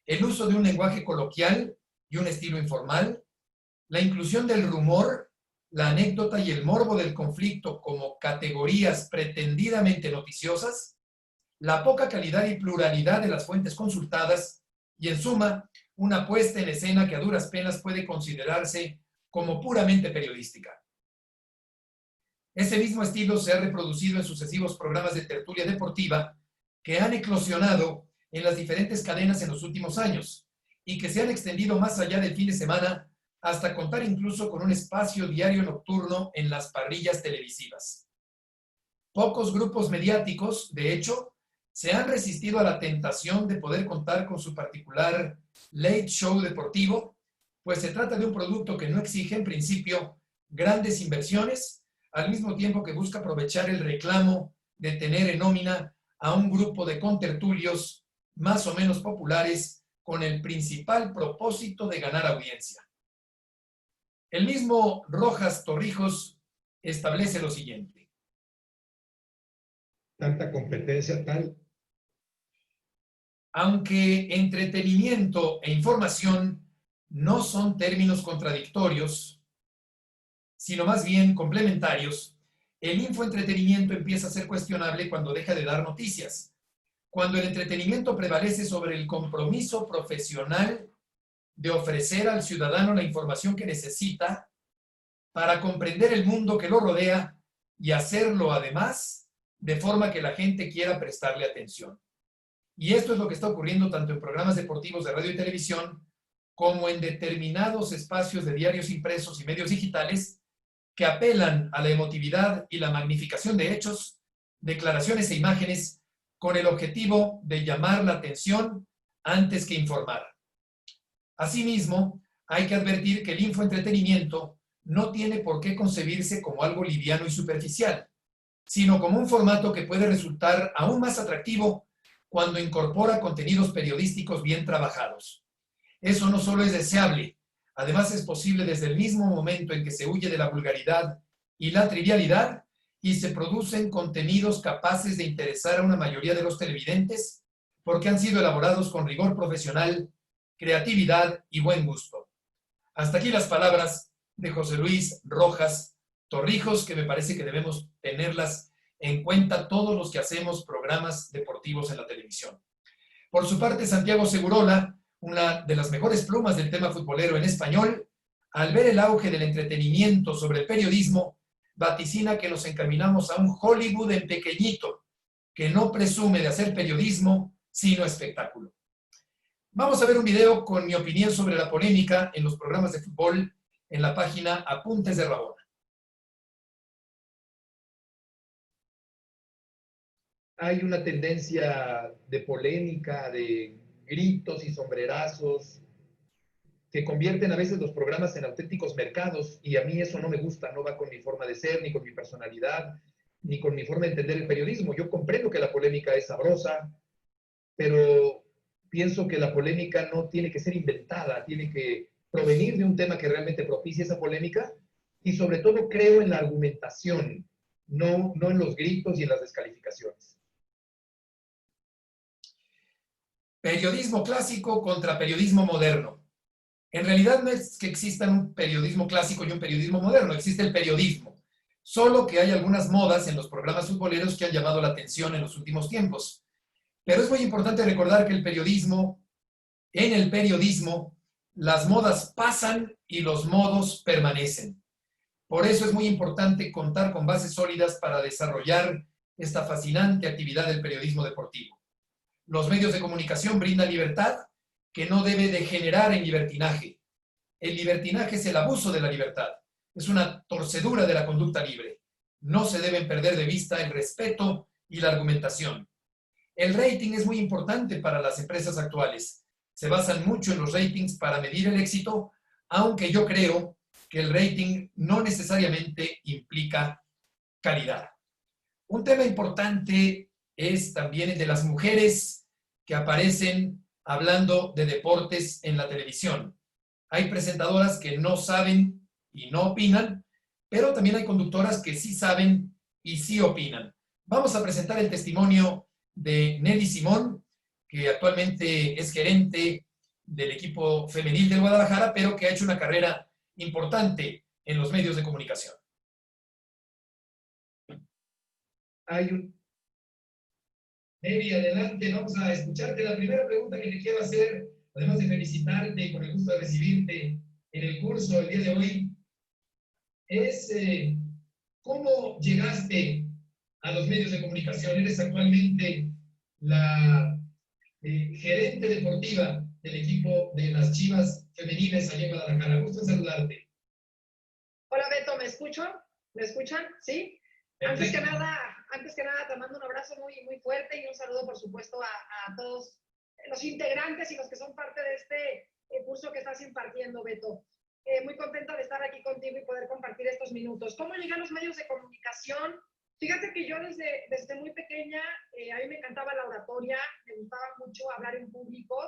el uso de un lenguaje coloquial y un estilo informal, la inclusión del rumor, la anécdota y el morbo del conflicto como categorías pretendidamente noticiosas, la poca calidad y pluralidad de las fuentes consultadas y, en suma, una puesta en escena que a duras penas puede considerarse como puramente periodística. Ese mismo estilo se ha reproducido en sucesivos programas de tertulia deportiva que han eclosionado en las diferentes cadenas en los últimos años y que se han extendido más allá del fin de semana hasta contar incluso con un espacio diario nocturno en las parrillas televisivas. Pocos grupos mediáticos, de hecho, se han resistido a la tentación de poder contar con su particular late show deportivo, pues se trata de un producto que no exige en principio grandes inversiones, al mismo tiempo que busca aprovechar el reclamo de tener en nómina a un grupo de contertulios más o menos populares con el principal propósito de ganar audiencia. El mismo Rojas Torrijos establece lo siguiente. Tanta competencia, tal. Aunque entretenimiento e información no son términos contradictorios, sino más bien complementarios, el infoentretenimiento empieza a ser cuestionable cuando deja de dar noticias, cuando el entretenimiento prevalece sobre el compromiso profesional de ofrecer al ciudadano la información que necesita para comprender el mundo que lo rodea y hacerlo además de forma que la gente quiera prestarle atención. Y esto es lo que está ocurriendo tanto en programas deportivos de radio y televisión como en determinados espacios de diarios impresos y medios digitales que apelan a la emotividad y la magnificación de hechos, declaraciones e imágenes con el objetivo de llamar la atención antes que informar. Asimismo, hay que advertir que el infoentretenimiento no tiene por qué concebirse como algo liviano y superficial, sino como un formato que puede resultar aún más atractivo cuando incorpora contenidos periodísticos bien trabajados. Eso no solo es deseable, además es posible desde el mismo momento en que se huye de la vulgaridad y la trivialidad y se producen contenidos capaces de interesar a una mayoría de los televidentes porque han sido elaborados con rigor profesional, creatividad y buen gusto. Hasta aquí las palabras de José Luis Rojas Torrijos, que me parece que debemos tenerlas en cuenta todos los que hacemos programas deportivos en la televisión. Por su parte, Santiago Segurola, una de las mejores plumas del tema futbolero en español, al ver el auge del entretenimiento sobre el periodismo, vaticina que nos encaminamos a un Hollywood en pequeñito, que no presume de hacer periodismo, sino espectáculo. Vamos a ver un video con mi opinión sobre la polémica en los programas de fútbol en la página Apuntes de Rabona. Hay una tendencia de polémica, de gritos y sombrerazos que convierten a veces los programas en auténticos mercados, y a mí eso no me gusta, no va con mi forma de ser, ni con mi personalidad, ni con mi forma de entender el periodismo. Yo comprendo que la polémica es sabrosa, pero pienso que la polémica no tiene que ser inventada, tiene que provenir de un tema que realmente propicie esa polémica, y sobre todo creo en la argumentación, no en los gritos y en las descalificaciones. Periodismo clásico contra periodismo moderno. En realidad no es que existan un periodismo clásico y un periodismo moderno, existe el periodismo. Solo que hay algunas modas en los programas futboleros que han llamado la atención en los últimos tiempos. Pero es muy importante recordar que en el periodismo, las modas pasan y los modos permanecen. Por eso es muy importante contar con bases sólidas para desarrollar esta fascinante actividad del periodismo deportivo. Los medios de comunicación brindan libertad que no debe degenerar en libertinaje. El libertinaje es el abuso de la libertad. Es una torcedura de la conducta libre. No se deben perder de vista el respeto y la argumentación. El rating es muy importante para las empresas actuales. Se basan mucho en los ratings para medir el éxito, aunque yo creo que el rating no necesariamente implica calidad. Un tema importante es también el de las mujeres que aparecen hablando de deportes en la televisión. Hay presentadoras que no saben y no opinan, pero también hay conductoras que sí saben y sí opinan. Vamos a presentar el testimonio de Nelly Simón, que actualmente es gerente del equipo femenil del Guadalajara, pero que ha hecho una carrera importante en los medios de comunicación. Nelly, adelante, vamos a escucharte. La primera pregunta que te quiero hacer, además de felicitarte con el gusto de recibirte en el curso el día de hoy, es ¿Cómo llegaste a los medios de comunicación? Eres actualmente la gerente deportiva del equipo de las Chivas Femeniles allá en Guadalajara. Gusto en saludarte. Hola Beto, ¿me escucho? ¿Me escuchan? ¿Sí? Antes que nada, te mando un abrazo muy, muy fuerte y un saludo, por supuesto, a todos los integrantes y los que son parte de este curso que estás impartiendo, Beto. Muy contenta de estar aquí contigo y poder compartir estos minutos. ¿Cómo llegué a los medios de comunicación? Fíjate que yo desde muy pequeña, a mí me encantaba la oratoria, me gustaba mucho hablar en público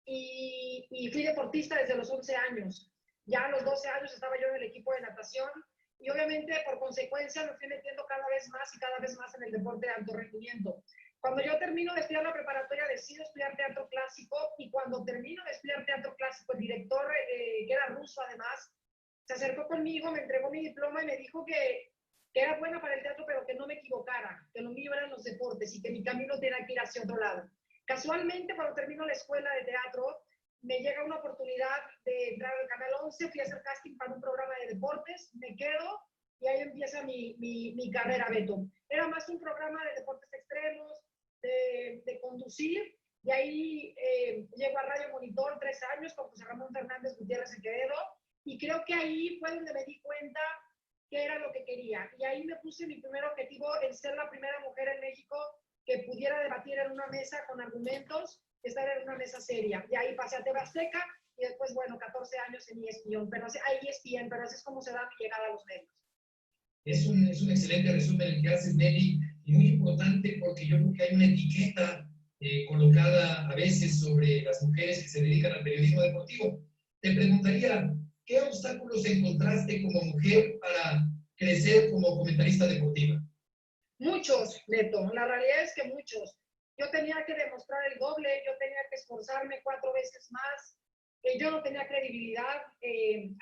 y fui deportista desde los 11 años. Ya a los 12 años estaba yo en el equipo de natación y obviamente por consecuencia me fui metiendo cada vez más en el deporte de alto rendimiento. Cuando yo termino de estudiar la preparatoria decido estudiar teatro clásico y cuando termino de estudiar teatro clásico el director, que era ruso además, se acercó conmigo, me entregó mi diploma y me dijo que era buena para el teatro pero que no me equivocara, que lo mío eran los deportes y que mi camino tenía que ir hacia otro lado. Casualmente cuando termino la escuela de teatro me llega una oportunidad de entrar al Canal 11, fui a hacer casting para un programa de deportes, me quedo y ahí empieza mi carrera, Beto. Era más un programa de deportes extremos, de conducir, y ahí llego a Radio Monitor 3 años con José Ramón Fernández Gutiérrez en Quevedo, y creo que ahí fue donde me di cuenta que era lo que quería. Y ahí me puse mi primer objetivo en ser la primera mujer en México que pudiera debatir en una mesa con argumentos, estar en una mesa seria. Y ahí pasé a TV Azteca y después, bueno, 14 años en ESPN, pero así es como se da mi llegada a los medios. Es un excelente resumen el que haces, Nelly, y muy importante porque yo creo que hay una etiqueta colocada a veces sobre las mujeres que se dedican al periodismo deportivo. Te preguntaría, ¿qué obstáculos encontraste como mujer para crecer como comentarista deportiva? Muchos, Neto. La realidad es que muchos. Yo tenía que demostrar el doble, yo tenía que esforzarme 4 veces más. Yo no tenía credibilidad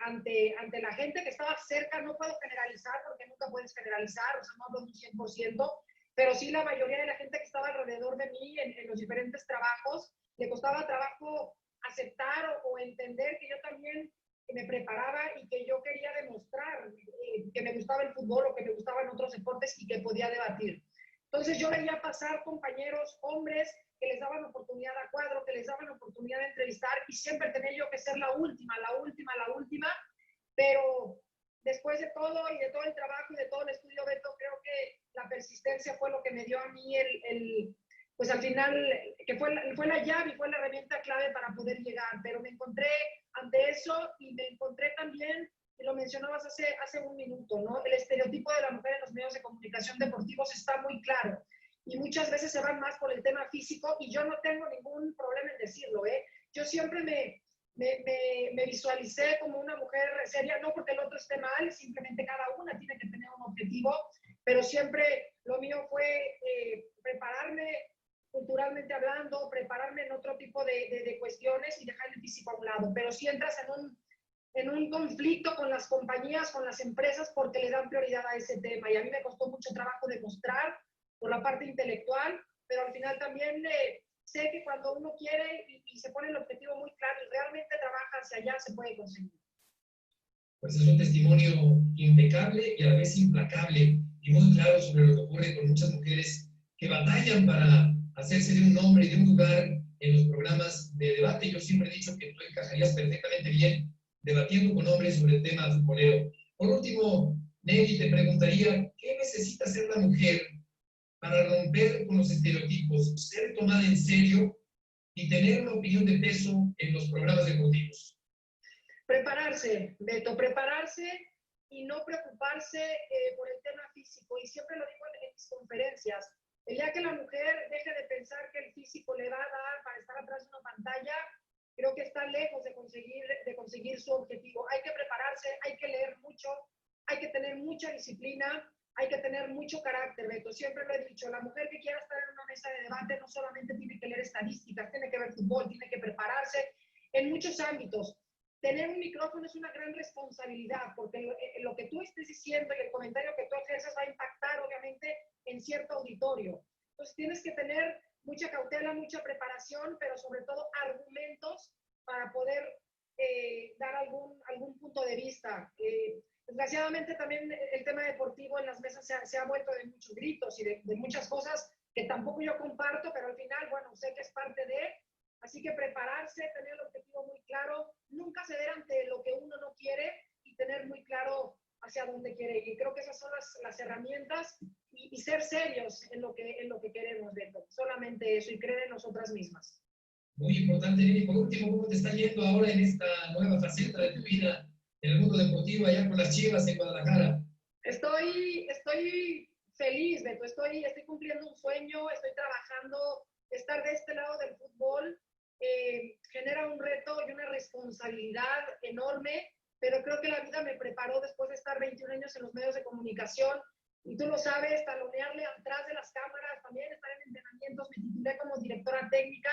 ante la gente que estaba cerca. No puedo generalizar porque nunca puedes generalizar, o sea, no hablo de un 100%, pero sí la mayoría de la gente que estaba alrededor de mí en los diferentes trabajos, le costaba trabajo aceptar o entender que yo también me preparaba y que yo quería demostrar que me gustaba el fútbol o que me gustaban otros deportes y que podía debatir. Entonces yo veía pasar compañeros, hombres, que les daban oportunidad a cuadro, que les daban oportunidad de entrevistar y siempre tenía yo que ser la última, pero después de todo y de todo el trabajo y de todo el estudio, Beto, creo que la persistencia fue lo que me dio a mí pues al final, que fue la llave y fue la herramienta clave para poder llegar, pero me encontré ante eso y me encontré también, y lo mencionabas hace un minuto, ¿no? El estereotipo de la mujer en los medios de comunicación deportivos está muy claro y muchas veces se van más por el tema físico y yo no tengo ningún problema en decirlo, ¿eh? Yo siempre me visualicé como una mujer seria, no porque el otro esté mal, simplemente cada una tiene que tener un objetivo, pero siempre lo mío fue prepararme culturalmente hablando, prepararme en otro tipo de cuestiones y dejar el físico a un lado. Pero si entras en un conflicto con las compañías, con las empresas, porque le dan prioridad a ese tema. Y a mí me costó mucho trabajo demostrar por la parte intelectual, pero al final también sé que cuando uno quiere y se pone el objetivo muy claro y realmente trabaja hacia allá, se puede conseguir. Pues es un testimonio impecable y a la vez implacable y muy claro sobre lo que ocurre con muchas mujeres que batallan para hacerse de un nombre y de un lugar en los programas de debate. Yo siempre he dicho que tú encajarías perfectamente bien debatiendo con hombres sobre el tema futbolero. Por último, Nelly, te preguntaría, ¿qué necesita hacer la mujer para romper con los estereotipos, ser tomada en serio y tener una opinión de peso en los programas deportivos? Prepararse, Beto, prepararse y no preocuparse por el tema físico. Y siempre lo digo en mis conferencias. El día que la mujer deje de pensar que el físico le va a dar para estar atrás de una pantalla, creo que está lejos de conseguir su objetivo. Hay que prepararse, hay que leer mucho, hay que tener mucha disciplina, hay que tener mucho carácter, Beto. Siempre lo he dicho, la mujer que quiera estar en una mesa de debate no solamente tiene que leer estadísticas, tiene que ver fútbol, tiene que prepararse en muchos ámbitos. Tener un micrófono es una gran responsabilidad, porque lo que tú estés diciendo y el comentario que tú ejerces va a impactar, obviamente, en cierto auditorio. Entonces, tienes que tener mucha cautela, mucha preparación, pero sobre todo argumentos para poder dar algún punto de vista. Desgraciadamente también el tema deportivo en las mesas se ha vuelto de muchos gritos y de muchas cosas que tampoco yo comparto, pero al final, bueno, sé que es parte de, así que prepararse, tener el objetivo muy claro, nunca ceder ante lo que uno no quiere y tener muy claro hacia dónde quiere ir. Y creo que esas son las herramientas y ser serios en lo que queremos, Beto. Solamente eso y creer en nosotras mismas. Muy importante, Nelly. Por último, ¿cómo te está yendo ahora en esta nueva faceta de tu vida en el mundo deportivo allá con las Chivas en Guadalajara? Estoy feliz, Beto. Estoy cumpliendo un sueño, estoy trabajando. Estar de este lado del fútbol genera un reto y una responsabilidad enorme, pero creo que la vida me preparó después de estar 21 años en los medios de comunicación. Y tú lo sabes, talonearle atrás de las cámaras, también estar en entrenamientos, me titulé como directora técnica.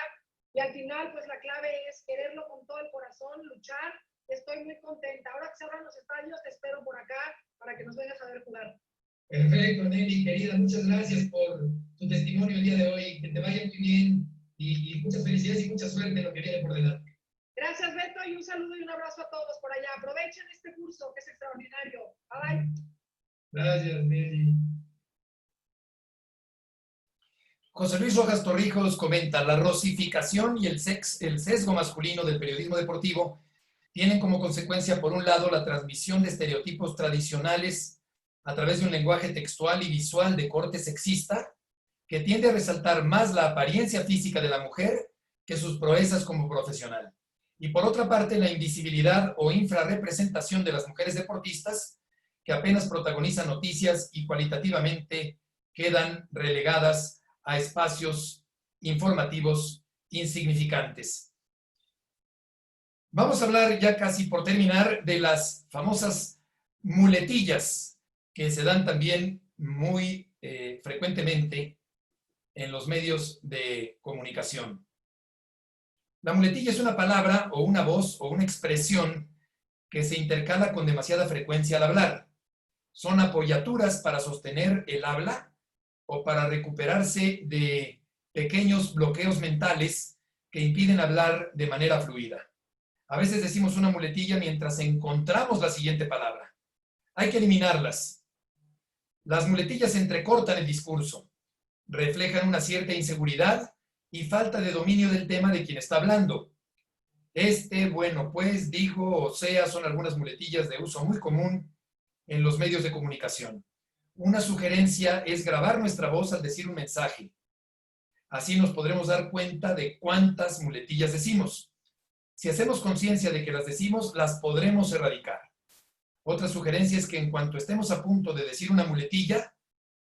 Y al final, pues la clave es quererlo con todo el corazón, luchar. Estoy muy contenta. Ahora que se abran los estadios, te espero por acá para que nos vengas a ver jugar. Perfecto, Nelly, querida. Muchas gracias por tu testimonio el día de hoy. Que te vaya muy bien y muchas felicidades y mucha suerte en lo que viene por delante. Gracias, Beto, y un saludo y un abrazo a todos por allá. Aprovechen este curso que es extraordinario. Bye, bye. Gracias, Nelly. José Luis Rojas Torrijos comenta: la rosificación y el sesgo masculino del periodismo deportivo tienen como consecuencia, por un lado, la transmisión de estereotipos tradicionales a través de un lenguaje textual y visual de corte sexista, que tiende a resaltar más la apariencia física de la mujer que sus proezas como profesional. Y por otra parte, la invisibilidad o infrarrepresentación de las mujeres deportistas, que apenas protagonizan noticias y cualitativamente quedan relegadas a espacios informativos insignificantes. Vamos a hablar ya casi por terminar de las famosas muletillas que se dan también muy frecuentemente en los medios de comunicación. La muletilla es una palabra o una voz o una expresión que se intercala con demasiada frecuencia al hablar. Son apoyaturas para sostener el habla o para recuperarse de pequeños bloqueos mentales que impiden hablar de manera fluida. A veces decimos una muletilla mientras encontramos la siguiente palabra. Hay que eliminarlas. Las muletillas entrecortan el discurso, reflejan una cierta inseguridad y falta de dominio del tema de quien está hablando. Bueno, pues, dijo, o sea, son algunas muletillas de uso muy común en los medios de comunicación. Una sugerencia es grabar nuestra voz al decir un mensaje. Así nos podremos dar cuenta de cuántas muletillas decimos. Si hacemos conciencia de que las decimos, las podremos erradicar. Otra sugerencia es que en cuanto estemos a punto de decir una muletilla,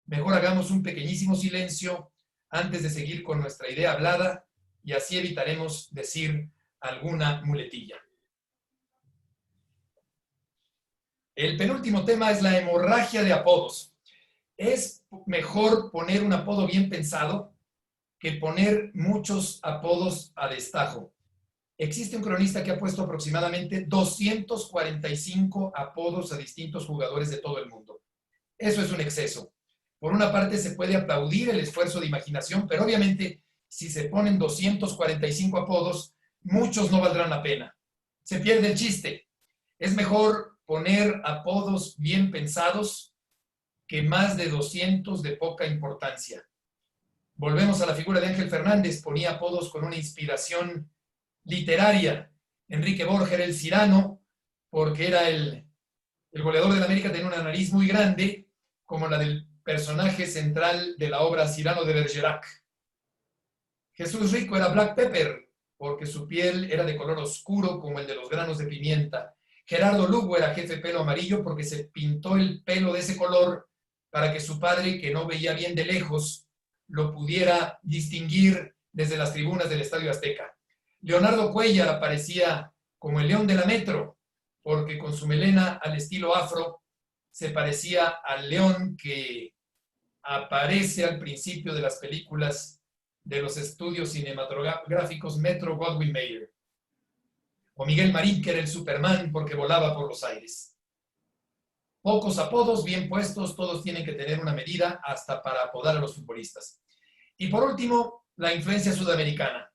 mejor hagamos un pequeñísimo silencio antes de seguir con nuestra idea hablada y así evitaremos decir alguna muletilla. El penúltimo tema es la hemorragia de apodos. Es mejor poner un apodo bien pensado que poner muchos apodos a destajo. Existe un cronista que ha puesto aproximadamente 245 apodos a distintos jugadores de todo el mundo. Eso es un exceso. Por una parte se puede aplaudir el esfuerzo de imaginación, pero obviamente si se ponen 245 apodos, muchos no valdrán la pena. Se pierde el chiste. Es mejor poner apodos bien pensados que más de 200 de poca importancia. Volvemos a la figura de Ángel Fernández, ponía apodos con una inspiración literaria. Enrique Borja era el Cyrano, porque era el goleador del América, tenía una nariz muy grande, como la del personaje central de la obra Cyrano de Bergerac. Jesús Rico era Black Pepper, porque su piel era de color oscuro como el de los granos de pimienta. Gerardo Lugo era jefe pelo amarillo porque se pintó el pelo de ese color para que su padre, que no veía bien de lejos, lo pudiera distinguir desde las tribunas del Estadio Azteca. Leonardo Cuellar aparecía como el león de la metro, porque con su melena al estilo afro se parecía al león que aparece al principio de las películas de los estudios cinematográficos Metro-Goldwyn-Mayer. O Miguel Marín, que era el Superman porque volaba por los aires. Pocos apodos bien puestos, todos tienen que tener una medida hasta para apodar a los futbolistas. Y por último, la influencia sudamericana.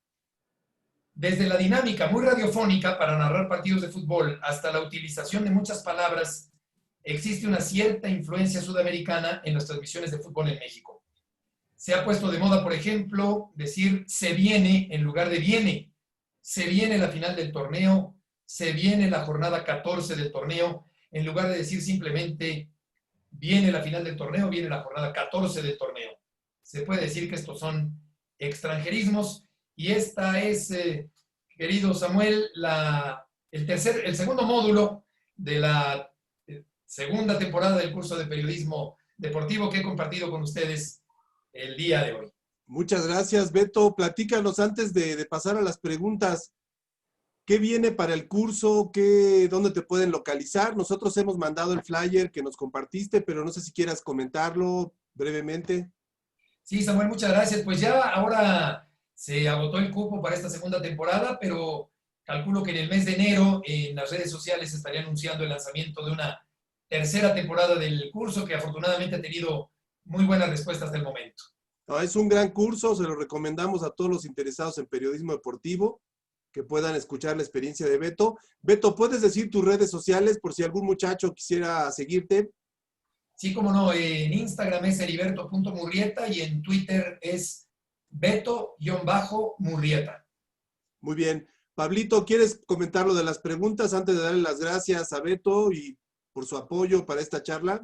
Desde la dinámica muy radiofónica para narrar partidos de fútbol hasta la utilización de muchas palabras existe una cierta influencia sudamericana en las transmisiones de fútbol en México. Se ha puesto de moda, por ejemplo, decir se viene en lugar de viene. Se viene la final del torneo, se viene la jornada 14 del torneo, en lugar de decir simplemente viene la final del torneo, viene la jornada 14 del torneo. Se puede decir que estos son extranjerismos y esta es, querido Samuel, el segundo módulo de la segunda temporada del curso de periodismo deportivo que he compartido con ustedes el día de hoy. Muchas gracias, Beto. Platícanos antes de pasar a las preguntas. ¿Qué viene para el curso? ¿Dónde te pueden localizar? Nosotros hemos mandado el flyer que nos compartiste, pero no sé si quieras comentarlo brevemente. Sí, Samuel, muchas gracias. Pues ya ahora se agotó el cupo para esta segunda temporada, pero calculo que en el mes de enero en las redes sociales se estaría anunciando el lanzamiento de una tercera temporada del curso que afortunadamente ha tenido muy buenas respuestas hasta el momento. No, es un gran curso, se lo recomendamos a todos los interesados en periodismo deportivo que puedan escuchar la experiencia de Beto. Beto, ¿puedes decir tus redes sociales por si algún muchacho quisiera seguirte? Sí, cómo no, en Instagram es heriberto.murrieta y en Twitter es Beto-Murrieta. Muy bien. Pablito, ¿quieres comentar lo de las preguntas antes de darle las gracias a Beto y por su apoyo para esta charla?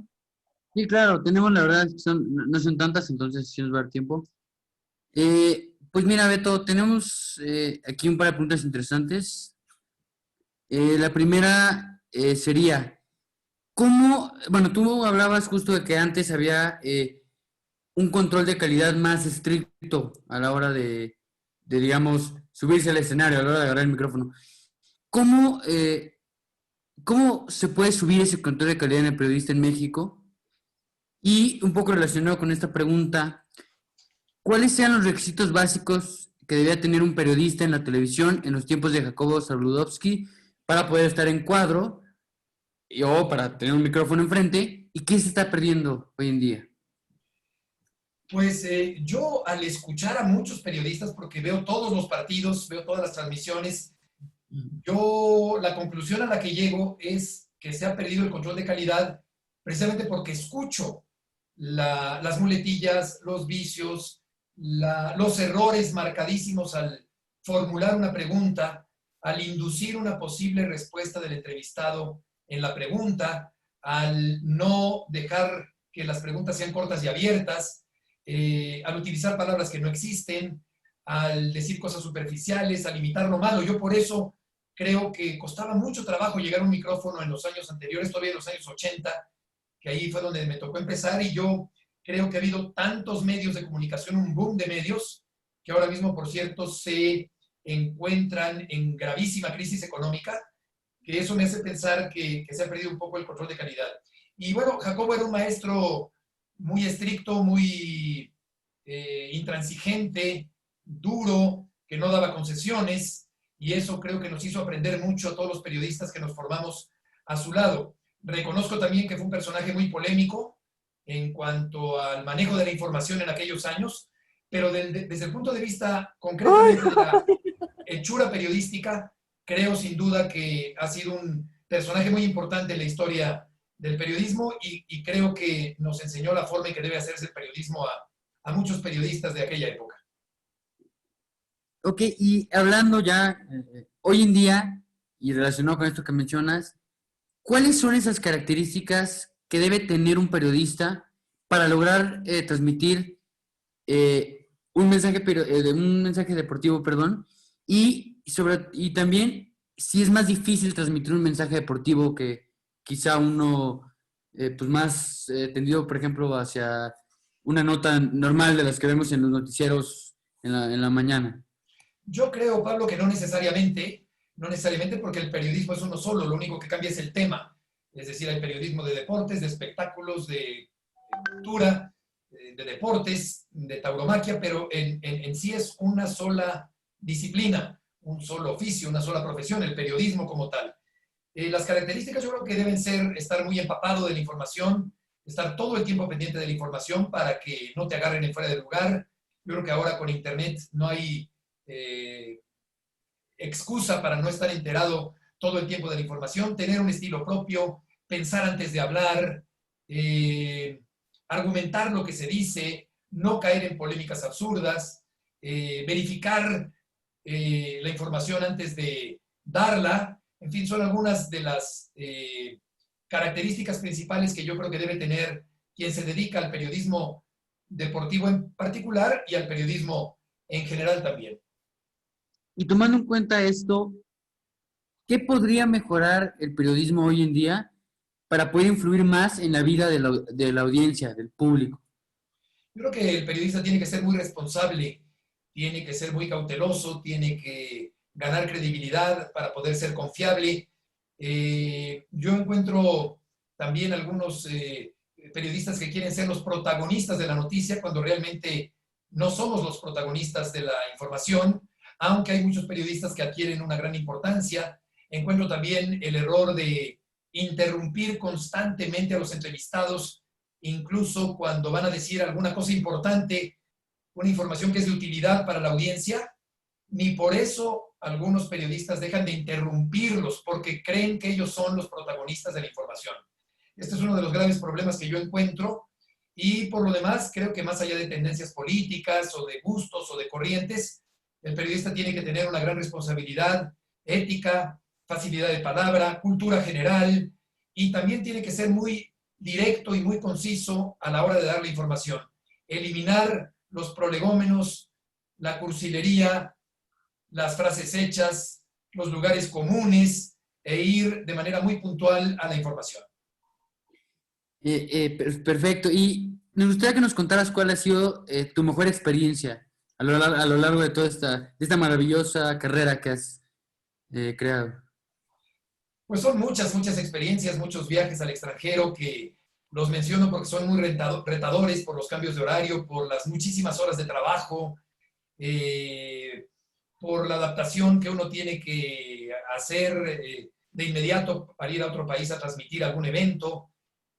Sí, claro, tenemos la verdad, no son tantas, entonces sí nos va a dar tiempo. Pues mira, Beto, tenemos aquí un par de preguntas interesantes. La primera sería, bueno, tú hablabas justo de que antes había un control de calidad más estricto a la hora de digamos, subirse al escenario, a la hora de agarrar el micrófono. ¿Cómo se puede subir ese control de calidad en el periodista en México? Y un poco relacionado con esta pregunta, ¿cuáles sean los requisitos básicos que debía tener un periodista en la televisión en los tiempos de Jacobo Zabludovsky para poder estar en cuadro o para tener un micrófono enfrente? ¿Y qué se está perdiendo hoy en día? Pues yo al escuchar a muchos periodistas, porque veo todos los partidos, veo todas las transmisiones, la conclusión a la que llego es que se ha perdido el control de calidad precisamente porque escucho las muletillas, los vicios, los errores marcadísimos al formular una pregunta, al inducir una posible respuesta del entrevistado en la pregunta, al no dejar que las preguntas sean cortas y abiertas, al utilizar palabras que no existen, al decir cosas superficiales, al imitar lo malo. Yo por eso creo que costaba mucho trabajo llegar a un micrófono en los años anteriores, todavía en los años 80, que ahí fue donde me tocó empezar, y yo creo que ha habido tantos medios de comunicación, un boom de medios, que ahora mismo, por cierto, se encuentran en gravísima crisis económica, que eso me hace pensar que se ha perdido un poco el control de calidad. Y bueno, Jacobo era un maestro muy estricto, muy intransigente, duro, que no daba concesiones, y eso creo que nos hizo aprender mucho a todos los periodistas que nos formamos a su lado. Reconozco también que fue un personaje muy polémico en cuanto al manejo de la información en aquellos años, pero desde el punto de vista concretamente de la hechura periodística, creo sin duda que ha sido un personaje muy importante en la historia del periodismo y creo que nos enseñó la forma en que debe hacerse el periodismo a muchos periodistas de aquella época. Ok, y hablando ya hoy en día, y relacionado con esto que mencionas, ¿cuáles son esas características que debe tener un periodista para lograr transmitir un mensaje deportivo, y también si es más difícil transmitir un mensaje deportivo que quizá uno pues más tendido, por ejemplo, hacia una nota normal de las que vemos en los noticieros en la mañana? Yo creo, Pablo, que no necesariamente porque el periodismo es uno solo, lo único que cambia es el tema. Es decir, hay periodismo de deportes, de espectáculos, de cultura, de deportes, de tauromaquia, pero en sí es una sola disciplina, un solo oficio, una sola profesión, el periodismo como tal. Las características yo creo que deben ser estar muy empapado de la información, estar todo el tiempo pendiente de la información para que no te agarren en fuera de lugar. Yo creo que ahora con Internet no hay excusa para no estar enterado todo el tiempo de la información, tener un estilo propio, pensar antes de hablar, argumentar lo que se dice, no caer en polémicas absurdas, verificar la información antes de darla. En fin, son algunas de las características principales que yo creo que debe tener quien se dedica al periodismo deportivo en particular y al periodismo en general también. Y tomando en cuenta esto, ¿qué podría mejorar el periodismo hoy en día para poder influir más en la vida de la audiencia, del público? Yo creo que el periodista tiene que ser muy responsable, tiene que ser muy cauteloso, tiene que ganar credibilidad para poder ser confiable. Yo encuentro también algunos periodistas que quieren ser los protagonistas de la noticia cuando realmente no somos los protagonistas de la información, aunque hay muchos periodistas que adquieren una gran importancia. Encuentro también el error de interrumpir constantemente a los entrevistados, incluso cuando van a decir alguna cosa importante, una información que es de utilidad para la audiencia. Ni por eso algunos periodistas dejan de interrumpirlos porque creen que ellos son los protagonistas de la información. Este es uno de los graves problemas que yo encuentro y por lo demás creo que más allá de tendencias políticas o de gustos o de corrientes, el periodista tiene que tener una gran responsabilidad ética, facilidad de palabra, cultura general y también tiene que ser muy directo y muy conciso a la hora de dar la información. Eliminar los prolegómenos, la cursilería, las frases hechas, los lugares comunes e ir de manera muy puntual a la información. Perfecto. Y me gustaría que nos contaras cuál ha sido tu mejor experiencia a lo largo de toda esta maravillosa carrera que has creado. Pues son muchas experiencias, muchos viajes al extranjero que los menciono porque son muy retadores por los cambios de horario, por las muchísimas horas de trabajo, por la adaptación que uno tiene que hacer de inmediato para ir a otro país a transmitir algún evento.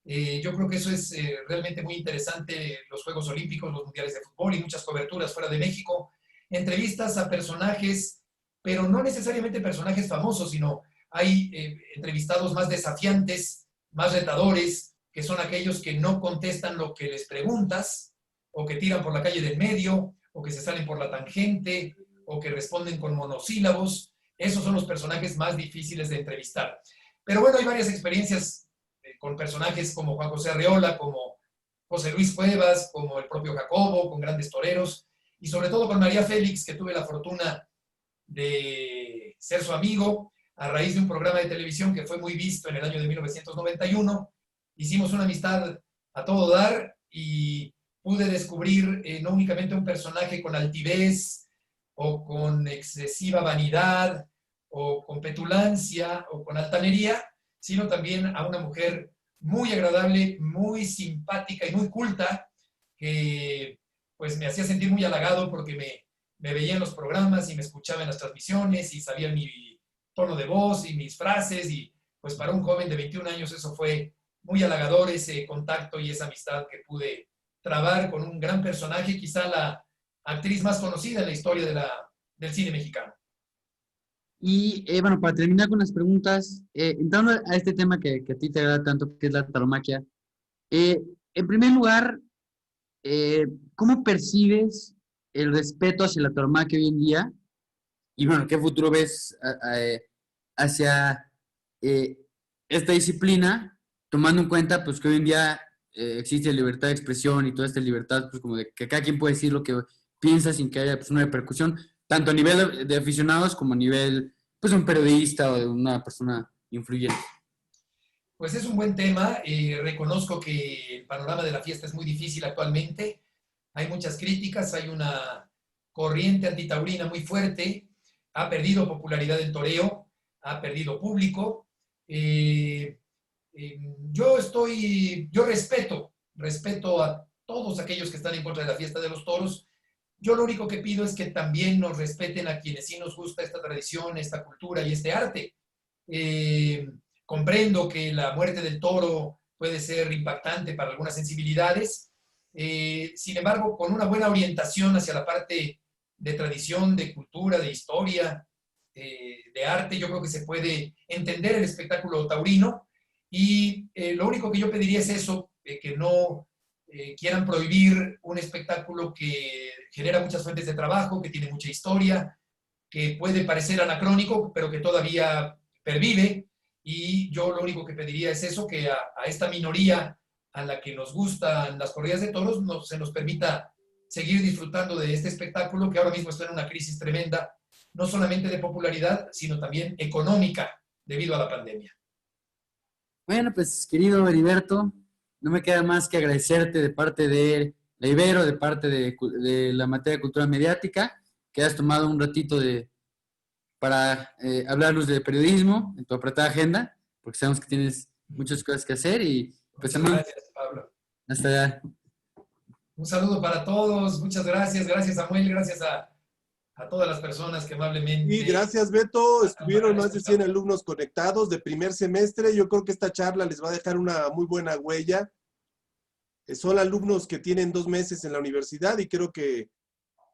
Yo creo que eso es realmente muy interesante, los Juegos Olímpicos, los Mundiales de Fútbol y muchas coberturas fuera de México, entrevistas a personajes, pero no necesariamente personajes famosos, sino hay entrevistados más desafiantes, más retadores, que son aquellos que no contestan lo que les preguntas, o que tiran por la calle del medio, o que se salen por la tangente, o que responden con monosílabos. Esos son los personajes más difíciles de entrevistar. Pero bueno, hay varias experiencias con personajes como Juan José Arreola, como José Luis Cuevas, como el propio Jacobo, con grandes toreros, y sobre todo con María Félix, que tuve la fortuna de ser su amigo a raíz de un programa de televisión que fue muy visto en el año de 1991. Hicimos una amistad a todo dar y pude descubrir no únicamente un personaje con altivez o con excesiva vanidad o con petulancia o con altanería, sino también a una mujer muy agradable, muy simpática y muy culta, que pues me hacía sentir muy halagado porque me veía en los programas y me escuchaba en las transmisiones y sabía mi tono de voz y mis frases y pues para un joven de 21 años eso fue muy halagador, ese contacto y esa amistad que pude trabar con un gran personaje, quizá la actriz más conocida en la historia del cine mexicano. Y bueno, para terminar con las preguntas, entrando a este tema que a ti te agrada tanto, que es la tauromaquia, en primer lugar, ¿cómo percibes el respeto hacia la tauromaquia hoy en día? Y bueno, ¿qué futuro ves hacia esta disciplina, tomando en cuenta pues que hoy en día existe libertad de expresión y toda esta libertad, pues como de que cada quien puede decir lo que piensa sin que haya pues, una repercusión, tanto a nivel de aficionados como a nivel pues de un periodista o de una persona influyente? Pues es un buen tema. Reconozco que el panorama de la fiesta es muy difícil actualmente. Hay muchas críticas, hay una corriente antitaurina muy fuerte, ha perdido popularidad el toreo, ha perdido público. Yo respeto a todos aquellos que están en contra de la fiesta de los toros. Yo lo único que pido es que también nos respeten a quienes sí nos gusta esta tradición, esta cultura y este arte. Comprendo que la muerte del toro puede ser impactante para algunas sensibilidades. Sin embargo, con una buena orientación hacia la parte de tradición, de cultura, de historia, de arte, yo creo que se puede entender el espectáculo taurino Y lo único que yo pediría es eso, que no quieran prohibir un espectáculo que genera muchas fuentes de trabajo, que tiene mucha historia, que puede parecer anacrónico, pero que todavía pervive. Y yo lo único que pediría es eso, que a esta minoría a la que nos gustan las corridas de toros se nos permita seguir disfrutando de este espectáculo que ahora mismo está en una crisis tremenda, no solamente de popularidad, sino también económica debido a la pandemia. Bueno, pues querido Heriberto, no me queda más que agradecerte de parte de la Ibero, de parte de la materia de cultura mediática, que has tomado un ratito para hablarnos de periodismo en tu apretada agenda, porque sabemos que tienes muchas cosas que hacer y pues también... Gracias, Pablo. Hasta allá. Un saludo para todos, muchas gracias, gracias Samuel, gracias a todas las personas que amablemente... Y gracias, Beto. Estuvieron más de 100 alumnos conectados de primer semestre. Yo creo que esta charla les va a dejar una muy buena huella. Son alumnos que tienen 2 meses en la universidad y creo que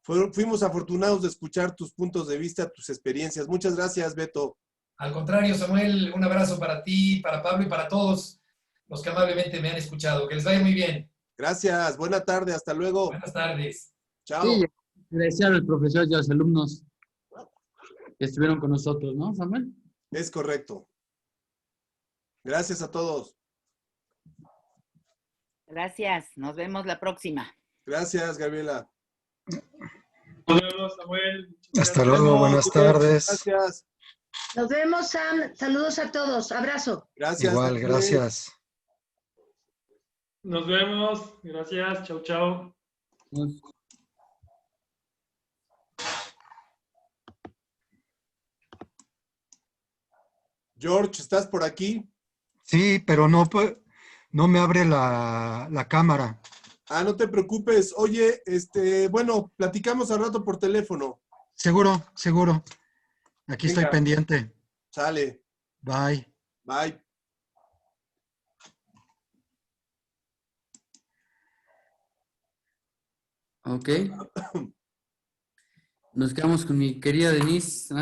fuimos afortunados de escuchar tus puntos de vista, tus experiencias. Muchas gracias, Beto. Al contrario, Samuel, un abrazo para ti, para Pablo y para todos los que amablemente me han escuchado. Que les vaya muy bien. Gracias. Buena tarde. Hasta luego. Buenas tardes. Chao. Sí, agradecer al profesor y a los alumnos que estuvieron con nosotros, ¿no, Samuel? Es correcto. Gracias a todos. Gracias. Nos vemos la próxima. Gracias, Gabriela. Nos vemos, Samuel. Hasta luego, buenas tardes. Gracias. Nos vemos, Sam. Saludos a todos. Abrazo. Gracias. Igual, gracias. Nos vemos. Gracias. Chau, chau. George, ¿estás por aquí? Sí, pero no me abre la cámara. Ah, no te preocupes. Oye, bueno, platicamos al rato por teléfono. Seguro. Aquí Venga. estoy pendiente. Sale. Bye. Bye. Ok. Nos quedamos con mi querida Denise.